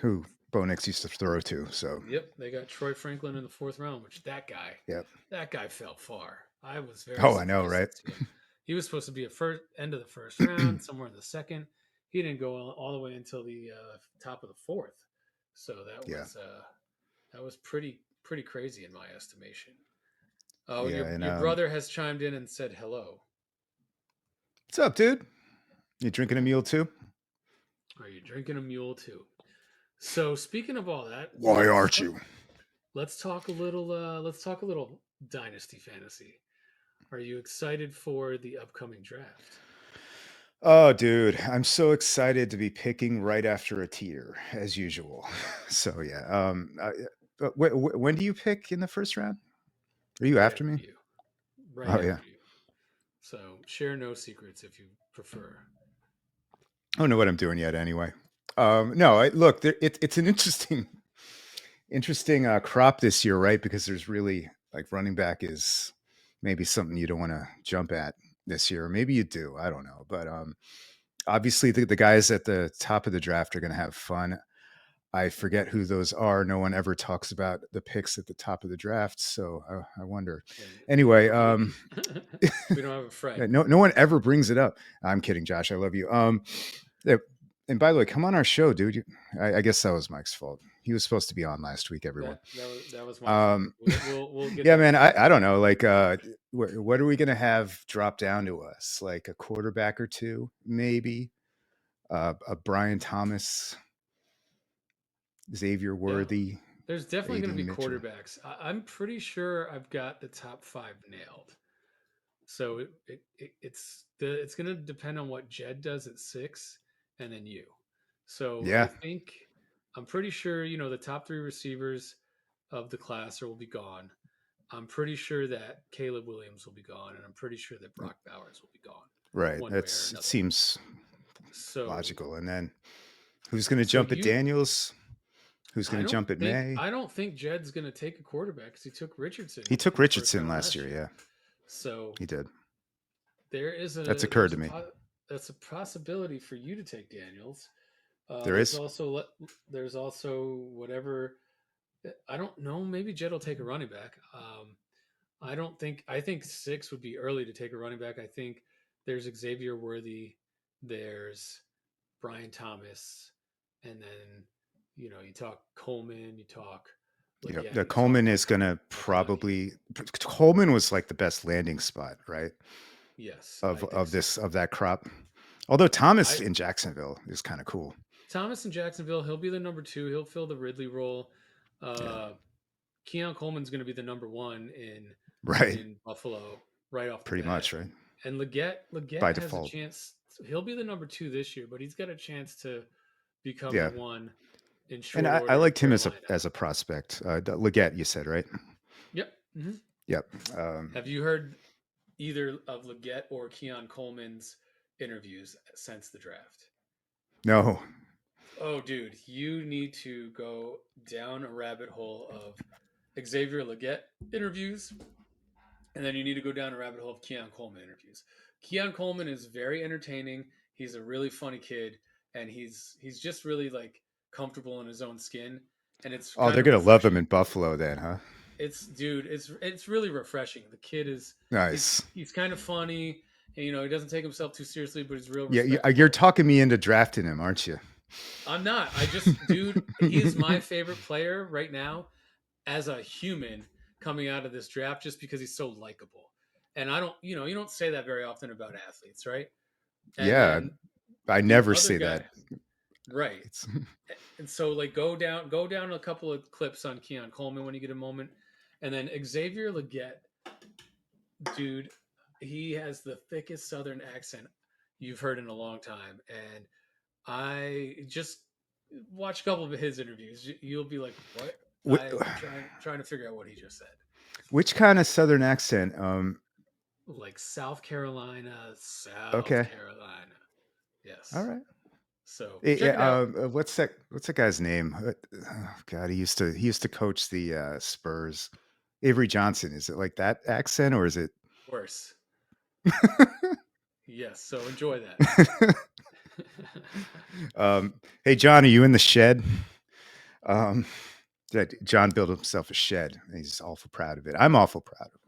Speaker 2: Who Bo Nix used to throw to. So
Speaker 1: Yep, they got Troy Franklin in the fourth round, which
Speaker 2: yeah.
Speaker 1: that guy fell far. I was very
Speaker 2: Oh, I know,
Speaker 1: surprised
Speaker 2: right?
Speaker 1: to see him. He was supposed to be a first end of the first round, somewhere in the second. He didn't go all the way until the top of the fourth. So
Speaker 2: Yeah.
Speaker 1: that was pretty crazy in my estimation. Oh,
Speaker 2: Yeah.
Speaker 1: your
Speaker 2: And
Speaker 1: your brother has chimed in and said hello.
Speaker 2: what's up, dude? You drinking a mule too?
Speaker 1: Are you drinking a mule too? So speaking of all that,
Speaker 2: Why aren't you?
Speaker 1: let's talk a little dynasty fantasy. Are you excited for the upcoming draft?
Speaker 2: Oh, dude, I'm so excited to be picking right after a tier, as usual. So yeah. But when do you pick in the first round? Are you
Speaker 1: Right
Speaker 2: after
Speaker 1: after
Speaker 2: me?
Speaker 1: you. Right
Speaker 2: Oh yeah.
Speaker 1: after you. So share no secrets if you prefer.
Speaker 2: I don't know what I'm doing yet. Anyway. No. Look, it's an interesting crop this year, right? Because there's really like running back is maybe something you don't want to jump at this year. Maybe you do. I don't know, but obviously the guys at the top of the draft are going to have fun. I forget who those are. No one ever talks about the picks at the top of the draft, so I wonder.
Speaker 1: Yeah,
Speaker 2: Anyway,
Speaker 1: not me. We don't have a Fred.
Speaker 2: no one ever brings it up. I'm kidding, Josh. I love you. Yeah, and by the way, come on our show, dude. I guess that was Mike's fault. He was supposed to be on last week. Everyone.
Speaker 1: That was my favorite.
Speaker 2: Um,
Speaker 1: We'll get
Speaker 2: yeah,
Speaker 1: there
Speaker 2: man.
Speaker 1: in a minute.
Speaker 2: I don't know. Like, what are we gonna have drop down to us? Like a quarterback or two, maybe. A Brian Thomas, Xavier
Speaker 1: Yeah,
Speaker 2: Worthy,
Speaker 1: there's definitely going to
Speaker 2: Aiden
Speaker 1: be
Speaker 2: Mitchell.
Speaker 1: quarterbacks. I'm pretty sure I've got the top five nailed. So it's going to depend on what Jed does at six, and then you. So I
Speaker 2: Yeah,
Speaker 1: think I'm pretty sure the top three receivers of the class will be gone. I'm pretty sure that Caleb Williams will be gone, and I'm pretty sure that Brock Bowers will be gone,
Speaker 2: right.
Speaker 1: one way or
Speaker 2: It
Speaker 1: another.
Speaker 2: seems
Speaker 1: So
Speaker 2: logical. And then who's gonna
Speaker 1: so
Speaker 2: jump at
Speaker 1: you
Speaker 2: Daniels? Who's gonna jump at May?
Speaker 1: I don't think Jed's going to take a quarterback because he took
Speaker 2: He
Speaker 1: Richardson
Speaker 2: took
Speaker 1: in the first
Speaker 2: Richardson
Speaker 1: round
Speaker 2: last
Speaker 1: last
Speaker 2: year.
Speaker 1: year.
Speaker 2: Yeah,
Speaker 1: So
Speaker 2: he did.
Speaker 1: there is
Speaker 2: That's
Speaker 1: a
Speaker 2: occurred to me.
Speaker 1: that's a possibility for you to take Daniels.
Speaker 2: There is.
Speaker 1: There's also whatever. I don't know. Maybe Jed will take a running back. I don't think. I think six would be early to take a running back. I think there's Xavier Worthy, there's Brian Thomas, and then you talk Coleman, you talk
Speaker 2: Yeah,
Speaker 1: Leggett,
Speaker 2: the
Speaker 1: you talk
Speaker 2: Coleman is gonna
Speaker 1: Makai.
Speaker 2: probably. Coleman was like the best landing spot, right?
Speaker 1: Yes, I think
Speaker 2: Of
Speaker 1: so.
Speaker 2: this of that crop. Although Thomas
Speaker 1: I
Speaker 2: in Jacksonville is kind of cool.
Speaker 1: Thomas in Jacksonville, he'll be the number two. He'll fill the Ridley role.
Speaker 2: Yeah,
Speaker 1: Uh, Keon Coleman's going to be the number one
Speaker 2: right.
Speaker 1: in Buffalo right off the
Speaker 2: Pretty
Speaker 1: bat,
Speaker 2: much, right?
Speaker 1: and Leggett
Speaker 2: By
Speaker 1: has a
Speaker 2: default.
Speaker 1: chance. He'll be the number two this year, but he's got a chance to become the
Speaker 2: Yeah,
Speaker 1: one in
Speaker 2: and
Speaker 1: short
Speaker 2: I
Speaker 1: order in
Speaker 2: liked him
Speaker 1: Carolina.
Speaker 2: as a prospect. Leggett, you said, right?
Speaker 1: Yep. Mhm.
Speaker 2: Yep.
Speaker 1: Have you heard either of Leggett or Keon Coleman's interviews since the draft?
Speaker 2: No.
Speaker 1: Oh, dude, you need to go down a rabbit hole of Xavier Leggett interviews, and then you need to go down a rabbit hole of Keon Coleman interviews. Keon Coleman is very entertaining. He's a really funny kid, and he's just really like comfortable in his own skin, and it's
Speaker 2: Oh,
Speaker 1: kind
Speaker 2: they're
Speaker 1: of
Speaker 2: gonna love him
Speaker 1: refreshing.
Speaker 2: in Buffalo, then, huh?
Speaker 1: It's really refreshing. The kid is
Speaker 2: Nice.
Speaker 1: he's kind of funny, and he doesn't take himself too seriously, but he's real
Speaker 2: Yeah, you're
Speaker 1: respectful.
Speaker 2: talking me into drafting him, aren't you?
Speaker 1: I'm not. Dude, he is my favorite player right now as a human coming out of this draft just because he's so likable. And I don't, you don't say that very often about athletes, right? And
Speaker 2: Yeah,
Speaker 1: then
Speaker 2: I
Speaker 1: the
Speaker 2: never
Speaker 1: other
Speaker 2: say
Speaker 1: guy,
Speaker 2: that.
Speaker 1: right.
Speaker 2: It's
Speaker 1: And so like go down a couple of clips on Keon Coleman when you get a moment. And then Xavier Leggett, dude, he has the thickest southern accent you've heard in a long time. And I just watch a couple of his interviews. You'll be like, "What?"
Speaker 2: wh-
Speaker 1: I'm trying to figure out what he just said.
Speaker 2: which kind of Southern accent?
Speaker 1: Like South Carolina, South
Speaker 2: Okay,
Speaker 1: Carolina.
Speaker 2: all
Speaker 1: Yes.
Speaker 2: right.
Speaker 1: So
Speaker 2: Yeah,
Speaker 1: check it out.
Speaker 2: what's that guy's name? Oh, God, he used to coach the Spurs. Avery Johnson. Is it like that accent or is it?
Speaker 1: Worse. Yes. So enjoy that.
Speaker 2: Hey, John, are you in the shed? Um, yeah, John built himself a shed. And he's awful proud of it. I'm awful proud of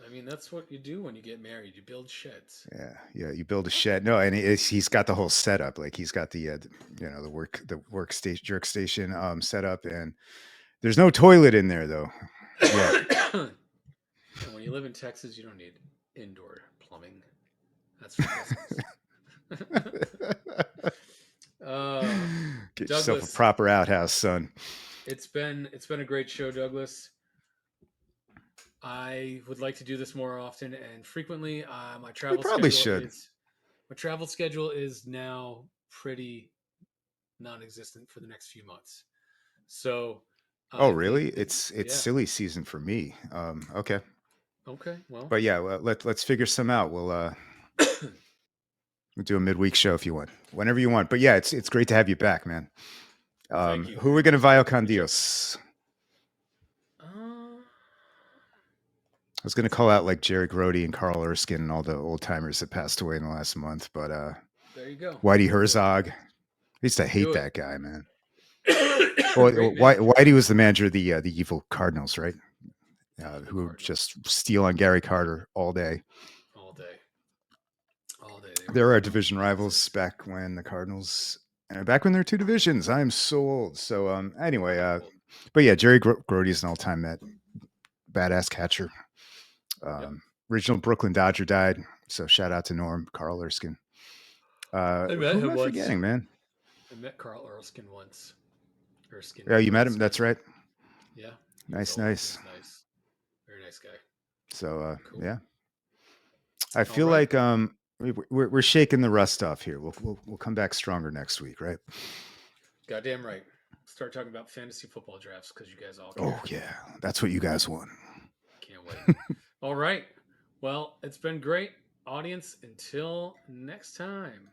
Speaker 1: I mean, that's what you do when you get married. You build sheds.
Speaker 2: it. Yeah, yeah. You build a shed. No, and he's got the whole setup. Like he's got the workstation jerk station set up, and there's no toilet in there though yet.
Speaker 1: And when you live in Texas, you don't need indoor plumbing. That's for pussies. uh,
Speaker 2: Get yourself a
Speaker 1: Douglas,
Speaker 2: proper outhouse, son.
Speaker 1: it's been a great show, Douglas. I would like to do this more often and frequently.
Speaker 2: We probably should.
Speaker 1: My travel schedule is now pretty non-existent for the next few months. So
Speaker 2: Oh,
Speaker 1: I think
Speaker 2: really?
Speaker 1: that
Speaker 2: It's
Speaker 1: yeah.
Speaker 2: silly season for me. Okay,
Speaker 1: Okay. Well,
Speaker 2: but yeah, well, let's figure some out. We'll do a midweek show if you want, whenever you want. But yeah, it's great to have you back, man.
Speaker 1: thank you.
Speaker 2: Who are we going to
Speaker 1: Thank
Speaker 2: vio
Speaker 1: you.
Speaker 2: con
Speaker 1: Appreciate that.
Speaker 2: Dios?
Speaker 1: Uh,
Speaker 2: I was going to
Speaker 1: that's a
Speaker 2: call
Speaker 1: good
Speaker 2: out
Speaker 1: one.
Speaker 2: like Jerry Grody and Carl Erskine and all the old timers that passed away in the last month, but
Speaker 1: There you go.
Speaker 2: Whitey
Speaker 1: Go for it.
Speaker 2: Herzog. I used to hate
Speaker 1: Do it.
Speaker 2: that guy, man. Well,
Speaker 1: Great manager
Speaker 2: Whitey was the manager of the evil Cardinals, right?
Speaker 1: of the evil
Speaker 2: Who would
Speaker 1: Cardinals
Speaker 2: just steal on Gary Carter all day.
Speaker 1: all day. All day. They were
Speaker 2: There
Speaker 1: the
Speaker 2: are
Speaker 1: number
Speaker 2: division
Speaker 1: one pick
Speaker 2: rivals
Speaker 1: six.
Speaker 2: back when the Cardinals Back when there were two divisions. I'm so old. So anyway,
Speaker 1: Cool.
Speaker 2: but yeah, Jerry Grody's an all-time Met, badass catcher.
Speaker 1: Yep.
Speaker 2: Original Brooklyn Dodger died. So shout out to Norm, Carl Erskine.
Speaker 1: I met
Speaker 2: Who am
Speaker 1: him
Speaker 2: I
Speaker 1: once.
Speaker 2: forgetting, man?
Speaker 1: I met Carl Erskine once.
Speaker 2: Yeah, you met him. That's
Speaker 1: Erskine.
Speaker 2: right.
Speaker 1: Yeah. He was
Speaker 2: Nice,
Speaker 1: old. He
Speaker 2: nice.
Speaker 1: was nice. Very nice guy.
Speaker 2: So
Speaker 1: Cool.
Speaker 2: yeah, I
Speaker 1: All
Speaker 2: feel
Speaker 1: right.
Speaker 2: like we're shaking the rust off here. We'll come back stronger next week, right?
Speaker 1: Goddamn right. Start talking about fantasy football drafts because you guys all
Speaker 2: Oh
Speaker 1: care.
Speaker 2: yeah, that's what you guys want.
Speaker 1: Can't wait. All right. Well, it's been great, audience. Until next time.